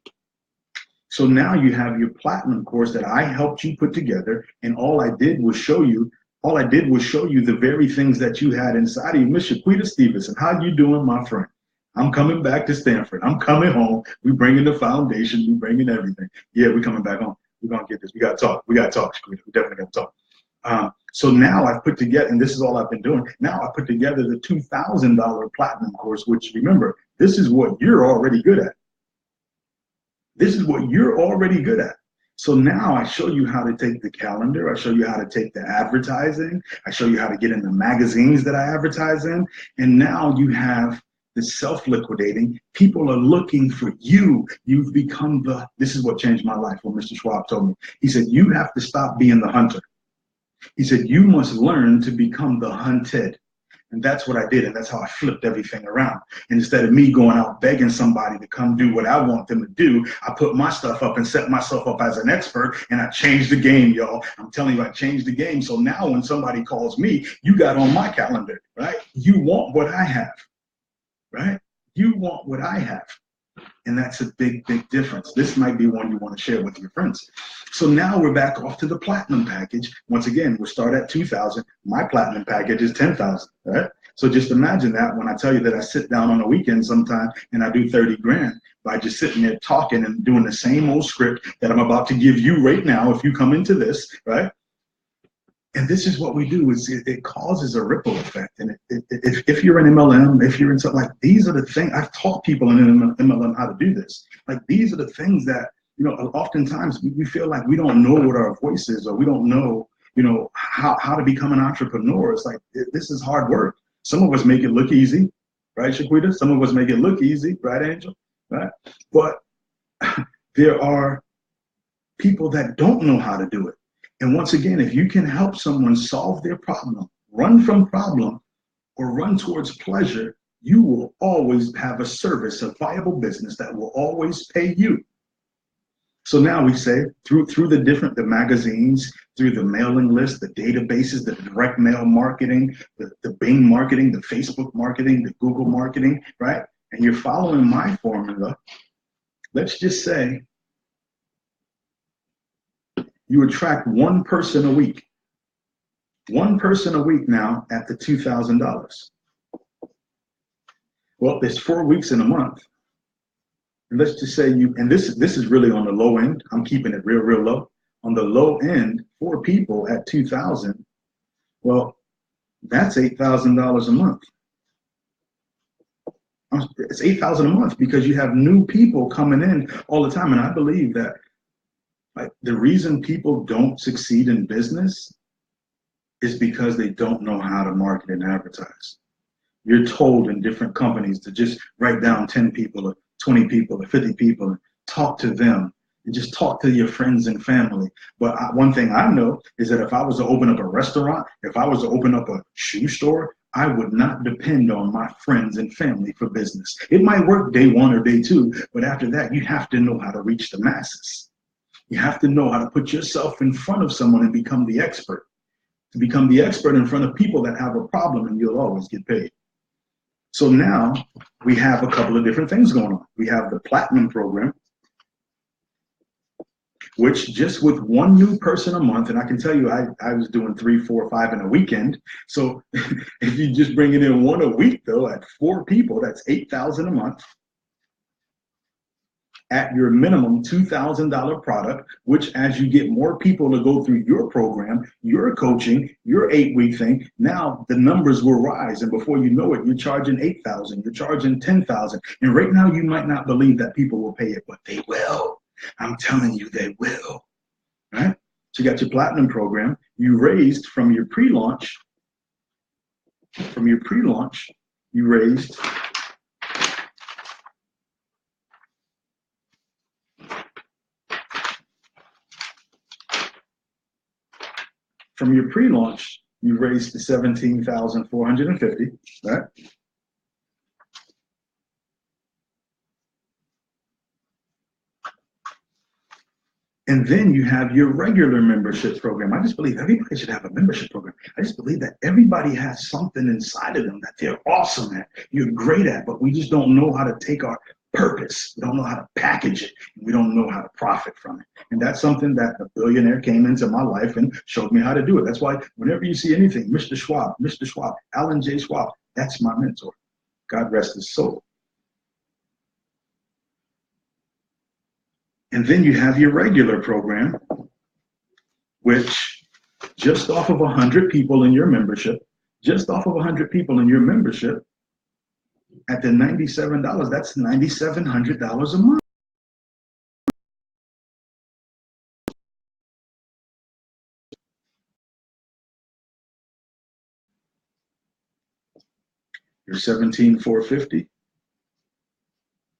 So now you have your platinum course that I helped you put together, and all I did was show you the very things that you had inside of you. Miss Shaquita Stevenson, how you doing, my friend? I'm coming back to Stanford. I'm coming home. We bringing the foundation. We bringing everything. Yeah, we coming back home. We're gonna get this. We gotta talk. We gotta talk, Shaquita. We definitely gotta talk. So now I've put together, and this is all I've been doing. Now I put together the $2,000 platinum course, which, remember, this is what you're already good at. This is what you're already good at. So now I show you how to take the calendar. I show you how to take the advertising. I show you how to get in the magazines that I advertise in. And now you have the self-liquidating. People are looking for you. You've become this is what changed my life, what Mr. Schwab told me. He said, you have to stop being the hunter. He said, you must learn to become the hunted. And that's what I did, and that's how I flipped everything around. And instead of me going out begging somebody to come do what I want them to do, I put my stuff up and set myself up as an expert, and I changed the game, y'all. I'm telling you, I changed the game. So now when somebody calls me, you got on my calendar, right? You want what I have, right? You want what I have. And that's a big, big difference. This might be one you want to share with your friends. So now we're back off to the platinum package. Once again, we'll start at 2,000. My platinum package is 10,000, right? So just imagine that when I tell you that I sit down on a weekend sometime and I do 30 grand by just sitting there talking and doing the same old script that I'm about to give you right now if you come into this, right? And this is what we do, is it causes a ripple effect. And if you're an MLM, if you're in something, like, these are the things, I've taught people in MLM how to do this. Like, these are the things that, oftentimes we feel like we don't know what our voice is, or we don't know, how to become an entrepreneur. It's like, this is hard work. Some of us make it look easy, right, Shaquita? Some of us make it look easy, right, Angel? Right? But there are people that don't know how to do it. And once again, if you can help someone solve their problem, run from problem, or run towards pleasure, you will always have a service, a viable business that will always pay you. So now we say through the magazines, through the mailing list, the databases, the direct mail marketing, the Bing marketing, the Facebook marketing, the Google marketing, right? And you're following my formula. Let's just say you attract one person a week. One person a week now at the $2,000. Well, there's 4 weeks in a month. And let's just say and this is really on the low end. I'm keeping it real, real low. On the low end, 4 people at 2,000. Well, that's $8,000 a month. It's $8,000 a month because you have new people coming in all the time. And I believe that, like, the reason people don't succeed in business is because they don't know how to market and advertise. You're told in different companies to just write down 10 people or 20 people or 50 people and talk to them, and just talk to your friends and family. But one thing I know is that if I was to open up a restaurant, if I was to open up a shoe store, I would not depend on my friends and family for business. It might work day 1 or day 2, but after that, you have to know how to reach the masses. You have to know how to put yourself in front of someone and become the expert. To become the expert in front of people that have a problem, and you'll always get paid. So now we have a couple of different things going on. We have the Platinum program, which just with one new person a month, and I can tell you I was doing 3, 4, 5 in a weekend. So if you just bring it in one a week, though, at 4 people, that's $8,000 a month. At your minimum $2,000 product, which, as you get more people to go through your program, your coaching, your 8-week thing, now the numbers will rise. And before you know it, you're charging $8,000, you're charging $10,000. And right now you might not believe that people will pay it, but they will. I'm telling you, they will, right? So you got your platinum program. You raised from your pre-launch, you raised the 17,450, right? And then you have your regular membership program. I just believe everybody should have a membership program. I just believe that everybody has something inside of them that they're awesome at, you're great at, but we just don't know how to take our purpose. We don't know how to package it. And we don't know how to profit from it. And that's something that a billionaire came into my life and showed me how to do it. That's why whenever you see anything, Mr. Schwab, Alan J. Schwab, that's my mentor. God rest his soul. And then you have your regular program, which just off of 100 people in your membership, at the $97, that's $9,700 a month. Your 17,450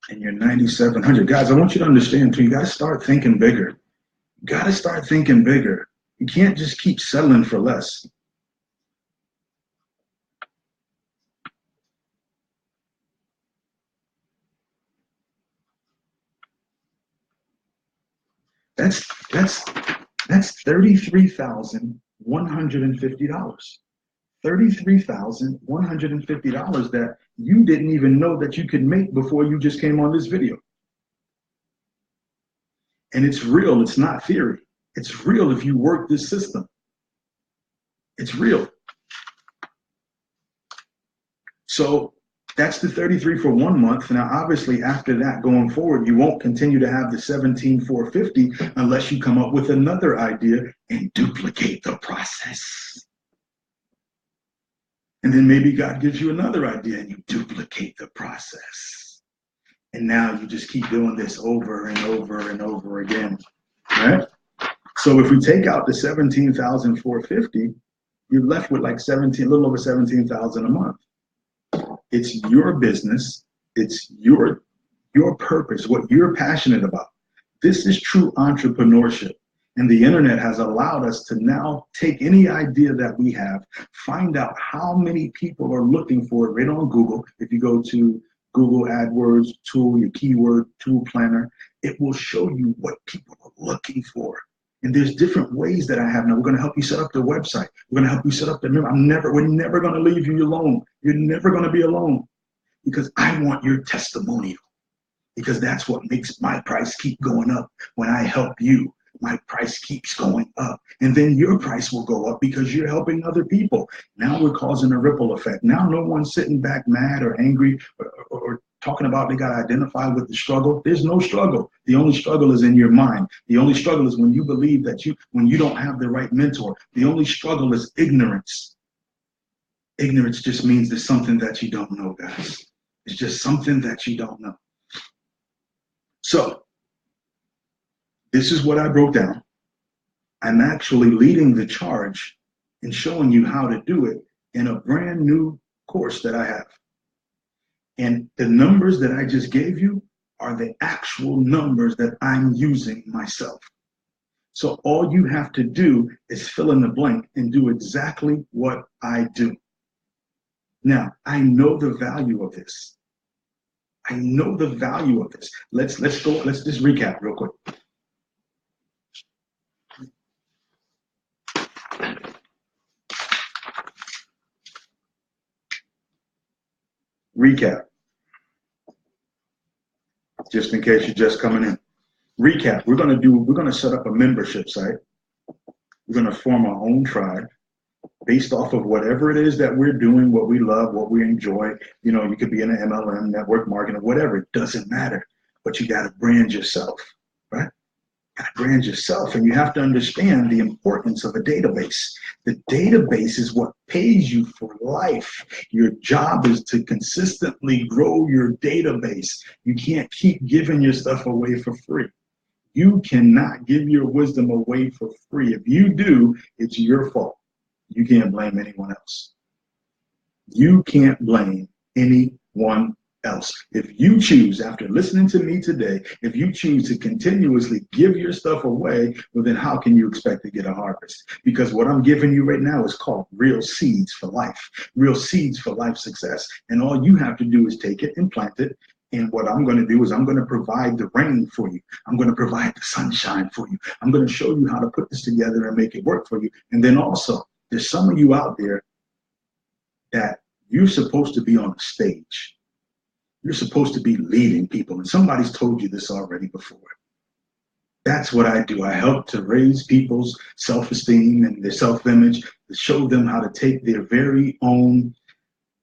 and your 9,700. Guys, I want you to understand too, you gotta start thinking bigger. You can't just keep settling for less. That's $33,150. $33,150 that you didn't even know that you could make before you just came on this video. And it's real, it's not theory. It's real if you work this system. It's real. So that's the 33 for 1 month. Now, obviously, after that, going forward, you won't continue to have the 17,450 unless you come up with another idea and duplicate the process. And then maybe God gives you another idea and you duplicate the process. And now you just keep doing this over and over and over again, right? So if we take out the 17,450, you're left with like a little over 17,000 a month. It's your business. It's your purpose, what you're passionate about. This is true entrepreneurship. And the internet has allowed us to now take any idea that we have, find out how many people are looking for it right on Google. If you go to Google AdWords tool, your keyword tool planner, it will show you what people are looking for. And there's different ways that I have now. We're going to help you set up the website. We're going to help you set up the member. We're never going to leave you alone. You're never going to be alone because I want your testimonial, because that's what makes my price keep going up. When I help you, my price keeps going up. And then your price will go up because you're helping other people. Now we're causing a ripple effect. Now no one's sitting back mad or angry or talking about they got to identify with the struggle. There's no struggle. The only struggle is in your mind. The only struggle is when you believe that when you don't have the right mentor. The only struggle is ignorance. Ignorance just means there's something that you don't know, guys. It's just something that you don't know. So this is what I broke down. I'm actually leading the charge and showing you how to do it in a brand new course that I have. And the numbers that I just gave you are the actual numbers that I'm using myself. So all you have to do is fill in the blank and do exactly what I do. Now, I know the value of this. Let's just recap real quick. Recap, just in case you're just coming in. Recap, we're going to set up a membership site. We're going to form our own tribe based off of whatever it is that we're doing, what we love, what we enjoy. You know, you could be in an MLM, network marketing, whatever, it doesn't matter. But you got to brand yourself, right? You got to brand yourself, and you have to understand the importance of a database. The database is what pays you for life. Your job is to consistently grow your database. You can't keep giving your stuff away for free. You cannot give your wisdom away for free. If you do, it's your fault. You can't blame anyone else. You can't blame anyone else. If you choose, after listening to me today, if you choose to continuously give your stuff away, well, then how can you expect to get a harvest? Because what I'm giving you right now is called real seeds for life, real seeds for life success. And all you have to do is take it and plant it. And what I'm going to do is I'm going to provide the rain for you. I'm going to provide the sunshine for you. I'm going to show you how to put this together and make it work for you. And then also, there's some of you out there that you're supposed to be on the stage. You're supposed to be leading people. And somebody's told you this already before. That's what I do. I help to raise people's self-esteem and their self-image, to show them how to take their very own,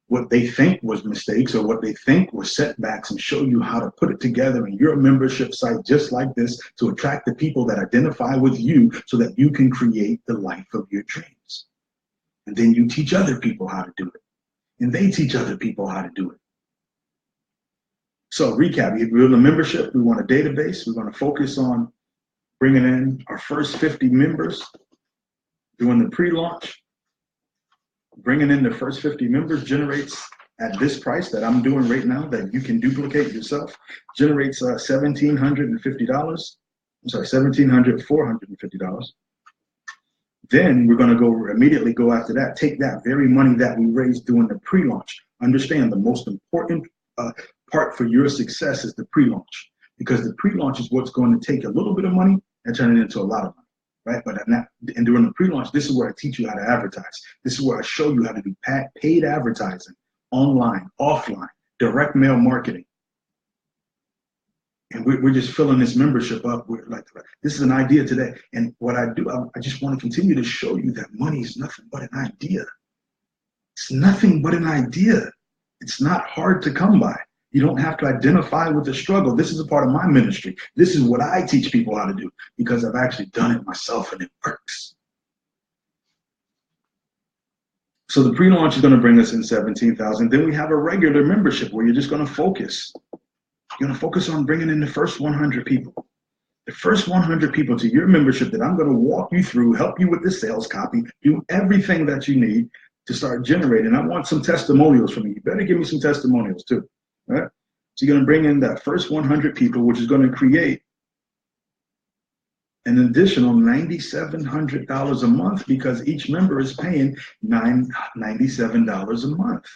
what they think was mistakes or what they think were setbacks, and show you how to put it together in your membership site just like this to attract the people that identify with you so that you can create the life of your dreams. And then you teach other people how to do it. And they teach other people how to do it. So recap, we build a membership, we want a database, we're going to focus on bringing in our first 50 members, doing the pre-launch. Bringing in the first 50 members generates, at this price that I'm doing right now, that you can duplicate yourself, generates $1,750. I'm sorry, $1,450. Then we're going to immediately go after that, take that very money that we raised doing the pre-launch. Understand the most important part for your success is the pre-launch, because the pre-launch is what's going to take a little bit of money and turn it into a lot of money, right? And during the pre-launch, this is where I teach you how to advertise. This is where I show you how to do paid advertising, online, offline, direct mail marketing. And we're just filling this membership up. We're like, this is an idea today. And what I do, I just want to continue to show you that money is nothing but an idea. It's nothing but an idea. It's not hard to come by. You don't have to identify with the struggle. This is a part of my ministry. This is what I teach people how to do because I've actually done it myself and it works. So the pre-launch is going to bring us in 17,000. Then we have a regular membership where you're just going to focus. You're going to focus on bringing in the first 100 people. The first 100 people to your membership that I'm going to walk you through, help you with the sales copy, do everything that you need to start generating. I want some testimonials from you. You better give me some testimonials too. Right? So you're going to bring in that first 100 people, which is going to create an additional $9,700 a month because each member is paying $97 a month.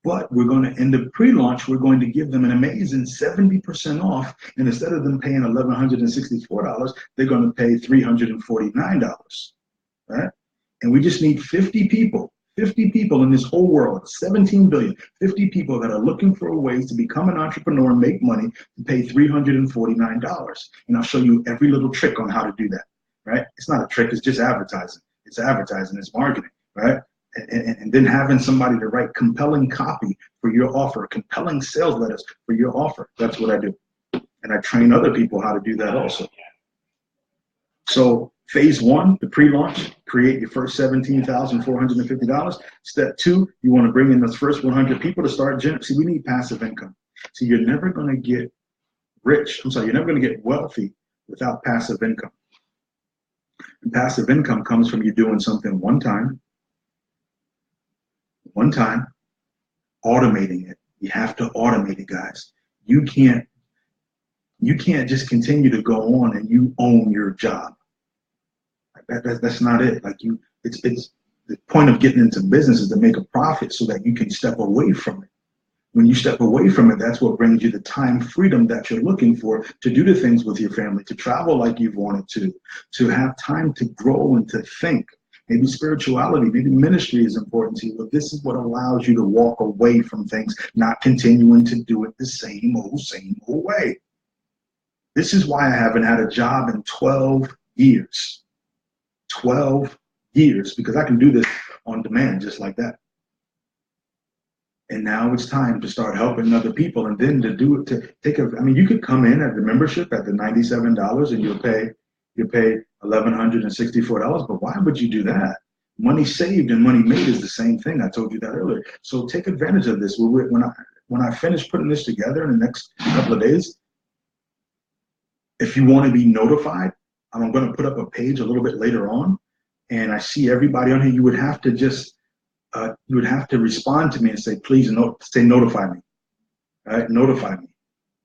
But we're going to, in the pre-launch, we're going to give them an amazing 70% off. And instead of them paying $1,164, they're going to pay $349, right? And we just need 50 people in this whole world, 17 billion, 50 people that are looking for ways to become an entrepreneur and make money to pay $349. And I'll show you every little trick on how to do that, right? It's not a trick, it's just advertising. It's advertising, it's marketing, right? And then having somebody to write compelling copy for your offer, compelling sales letters for your offer. That's what I do. And I train other people how to do that also. So phase one, the pre-launch, create your first $17,450. Step two, you want to bring in those first 100 people to start generating. See, we need passive income. See, you're never going to get rich. You're never going to get wealthy without passive income. And passive income comes from you doing something one time, automating it. You have to automate it, guys. You can't just continue to go on and you own your job. That's not it. It's the point of getting into business is to make a profit so that you can step away from it. When you step away from it, that's what brings you the time freedom that you're looking for to do the things with your family, to travel like you've wanted to have time to grow and to think. Maybe spirituality, maybe ministry is important to you, but this is what allows you to walk away from things, not continuing to do it the same old way. This is why I haven't had a job in 12 years. 12 years, because I can do this on demand just like that. And now it's time to start helping other people, and then to do it, to take you could come in at the membership at the $97 and you'll pay $1,164, but why would you do that? Money saved and money made is the same thing. I told you that earlier. So take advantage of this. When I finish putting this together in the next couple of days, If you want to be notified, I'm going to put up a page a little bit later on, and I see everybody on here. You would have to just you would have to respond to me and say, please say notify me. All right, notify me.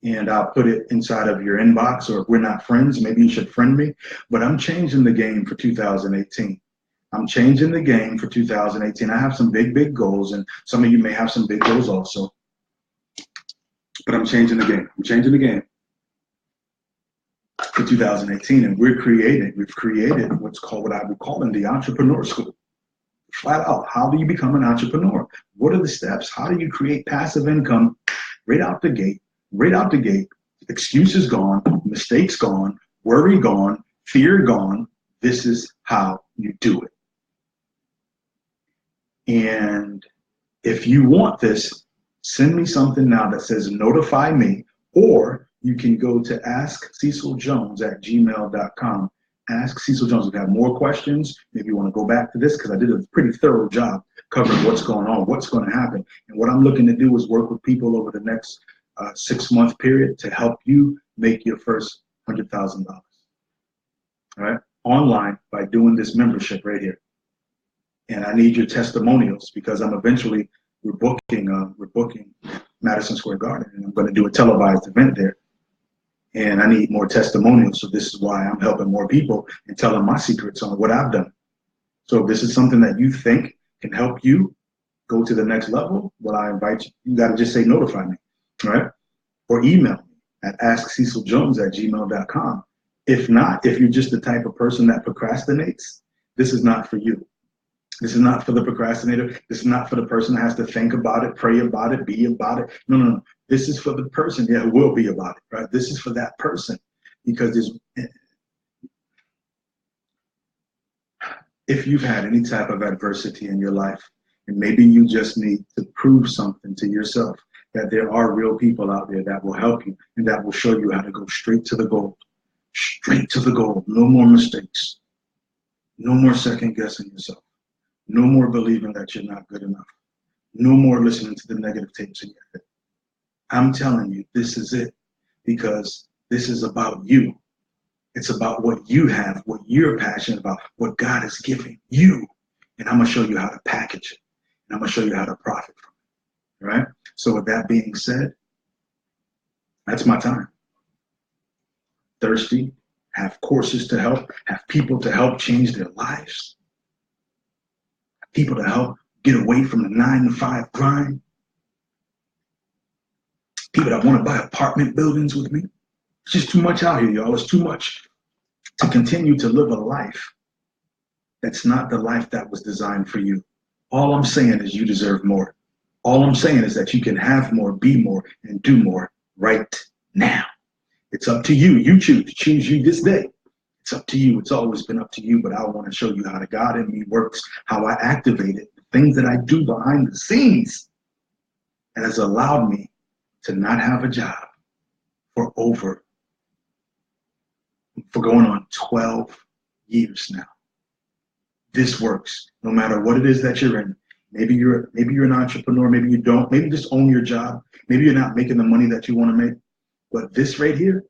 And I'll put it inside of your inbox, or if we're not friends, maybe you should friend me. But I'm changing the game for 2018. I'm changing the game for 2018. I have some big, big goals, and some of you may have some big goals also. But I'm changing the game. I'm changing the game for 2018, and we've created what I would call in the entrepreneur school. Flat out, how do you become an entrepreneur? What are the steps? How do you create passive income right out the gate? Right out the gate, excuses gone, mistakes gone, worry gone, fear gone. This is how you do it. And if you want this, send me something now that says notify me, or you can go to askceciljones@gmail.com. Ask Cecil Jones. If you have more questions, maybe you want to go back to this, because I did a pretty thorough job covering what's going on, what's going to happen. And what I'm looking to do is work with people over the next 6-month period to help you make your first $100,000. All right, online by doing this membership right here. And I need your testimonials, because we're booking Madison Square Garden, and I'm going to do a televised event there. And I need more testimonials. So this is why I'm helping more people and telling my secrets on what I've done. So if this is something that you think can help you go to the next level, well, I invite you. You got to just say notify me, right? Or email me at askceciljones@gmail.com. If not, if you're just the type of person that procrastinates, this is not for you. This is not for the procrastinator. This is not for the person that has to think about it, pray about it, be about it. No. This is for the person, who will be about it, right? This is for that person, because if you've had any type of adversity in your life, and maybe you just need to prove something to yourself, that there are real people out there that will help you and that will show you how to go straight to the goal. Straight to the goal. No more mistakes. No more second guessing yourself. No more believing that you're not good enough. No more listening to the negative tapes in your head. I'm telling you, this is it, because this is about you. It's about what you have, what you're passionate about, what God is giving you. And I'm going to show you how to package it. And I'm going to show you how to profit from it. Right? So with that being said, that's my time. Thirsty, have courses to help, have people to help change their lives, people to help get away from the 9-to-5 grind, people that want to buy apartment buildings with me. It's just too much out here, y'all. It's too much to continue to live a life that's not the life that was designed for you. All I'm saying is you deserve more. All I'm saying is that you can have more, be more, and do more right now. It's up to you. You choose you this day. It's up to you. It's always been up to you, but I want to show you how the God in me works, how I activate it, the things that I do behind the scenes, and has allowed me to not have a job for going on 12 years now. This works no matter what it is that you're in. Maybe you're an entrepreneur, maybe you don't, maybe just own your job, maybe you're not making the money that you want to make. But this right here,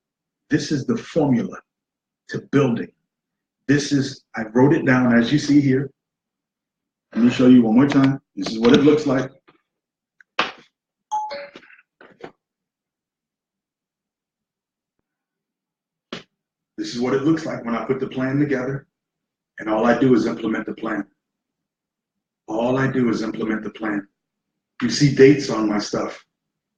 this is the formula to building. I wrote it down as you see here. Let me show you one more time. This is what it looks like. This is what it looks like when I put the plan together, and all I do is implement the plan. All I do is implement the plan. You see dates on my stuff.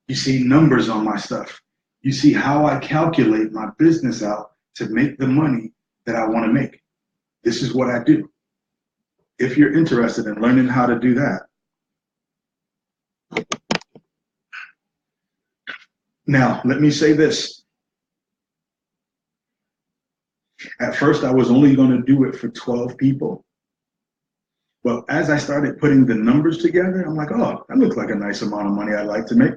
You see numbers on my stuff. You see how I calculate my business out to make the money that I want to make. This is what I do. If you're interested in learning how to do that. Now, let me say this. At first, I was only going to do it for 12 people. But as I started putting the numbers together, I'm like, oh, that looks like a nice amount of money I'd like to make.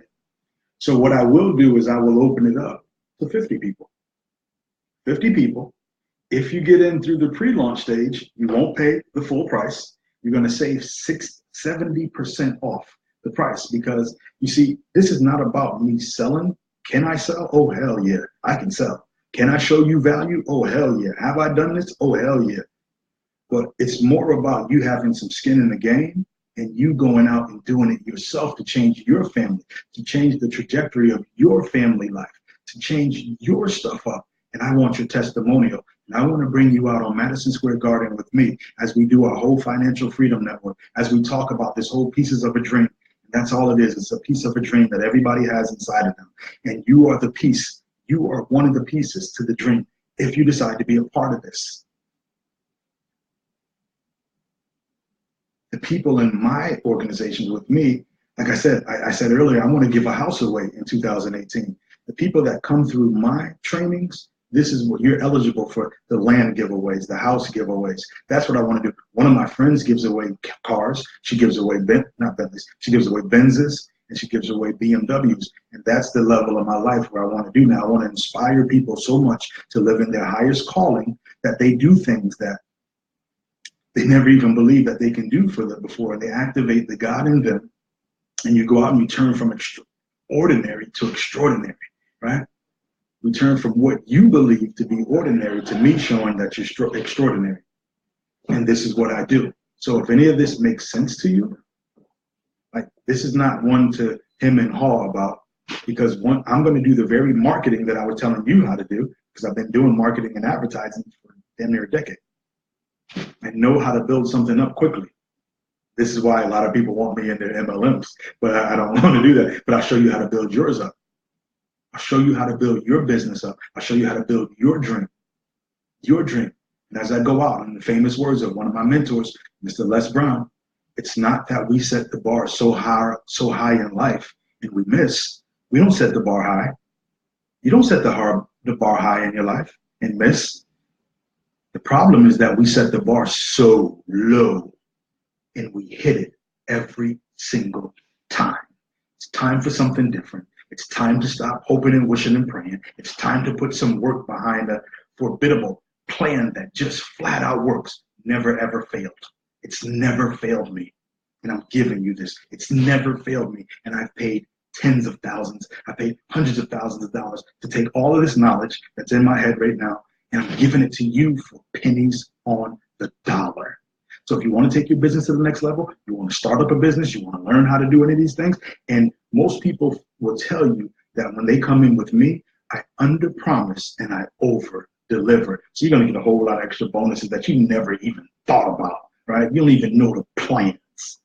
So what I will do is I will open it up to 50 people. 50 people. If you get in through the pre-launch stage, you won't pay the full price. You're going to save 70% off the price, because you see, this is not about me selling. Can I sell? Oh, hell yeah, I can sell. Can I show you value? Oh, hell yeah. Have I done this? Oh, hell yeah. But it's more about you having some skin in the game and you going out and doing it yourself to change your family, to change the trajectory of your family life, to change your stuff up. And I want your testimonial. And I want to bring you out on Madison Square Garden with me as we do our whole financial freedom network, as we talk about this whole pieces of a dream. And that's all it is. It's a piece of a dream that everybody has inside of them. And you are the piece. You are one of the pieces to the dream if you decide to be a part of this. The people in my organizations with me, like I said earlier, I want to give a house away in 2018. The people that come through my trainings, this is what you're eligible for: the land giveaways, the house giveaways. That's what I want to do. One of my friends gives away cars. She gives away, not Bentleys, she gives away Benzes, and she gives away BMWs. And that's the level of my life where I want to do now. I want to inspire people so much to live in their highest calling that they do things that they never even believed that they can do for them before. And they activate the God in them, and you go out and you turn from ordinary to extraordinary, right? We turn from what you believe to be ordinary to me showing that you're extraordinary. And this is what I do. So if any of this makes sense to you, like, this is not one to him and haw about, because I'm going to do the very marketing that I was telling you how to do, because I've been doing marketing and advertising for damn near a decade. I know how to build something up quickly. This is why a lot of people want me in their MLMs, but I don't want to do that. But I'll show you how to build yours up. I'll show you how to build your business up. I'll show you how to build your dream. Your dream. And as I go out, in the famous words of one of my mentors, Mr. Les Brown, it's not that we set the bar so high in life and we miss. We don't set the bar high. You don't set the bar high in your life and miss. The problem is that we set the bar so low and we hit it every single time. It's time for something different. It's time to stop hoping and wishing and praying. It's time to put some work behind a formidable plan that just flat out works. Never ever failed. It's never failed me. And I'm giving you this. It's never failed me. And I've paid tens of thousands. I paid hundreds of thousands of dollars to take all of this knowledge that's in my head right now, and I'm giving it to you for pennies on the dollar. So if you want to take your business to the next level, you want to start up a business, you want to learn how to do any of these things, and most people will tell you that when they come in with me, I under promise and I over deliver. So you're going to get a whole lot of extra bonuses that you never even thought about, right? You don't even know the plans,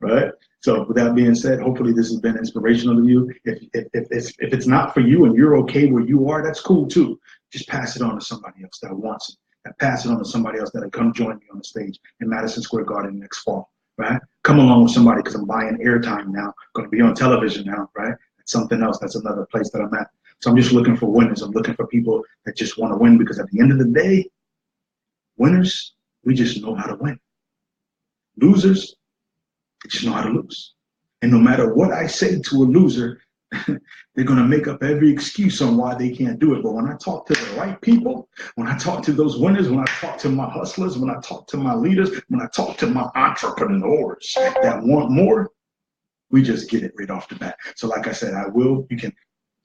right? So with that being said, hopefully this has been inspirational to you. If it's not for you and you're okay where you are, that's cool too. Just pass it on to somebody else that wants it. And pass it on to somebody else that'll come join me on the stage in Madison Square Garden next fall, right? Come along with somebody, because I'm buying airtime now, going to be on television now, right? That's something else. That's another place that I'm at. So I'm just looking for winners. I'm looking for people that just want to win, because at the end of the day, winners, we just know how to win. Losers, they just know how to lose. And no matter what I say to a loser, they're going to make up every excuse on why they can't do it. But when I talk to the right people, when I talk to those winners, when I talk to my hustlers, when I talk to my leaders, when I talk to my entrepreneurs that want more, we just get it right off the bat. So like I said, you can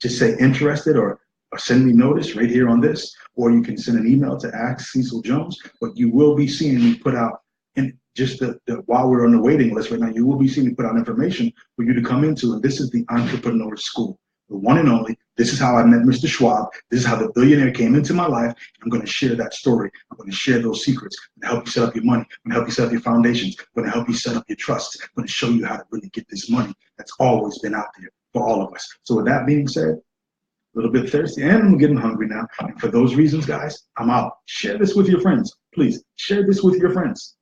just say interested or send me notice right here on this, or you can send an email to Ask Cecil Jones. But you will be seeing me put out, and just while we're on the waiting list right now, you will be seeing me put out information for you to come into. And this is the Entrepreneur School, the one and only. This is how I met Mr. Schwab. This is how the billionaire came into my life. I'm going to share that story. I'm going to share those secrets. I'm going to help you set up your money. I'm going to help you set up your foundations. I'm going to help you set up your trusts. I'm going to show you how to really get this money that's always been out there for all of us. So with that being said, a little bit thirsty and I'm getting hungry now. And for those reasons, guys, I'm out. Share this with your friends. Please share this with your friends.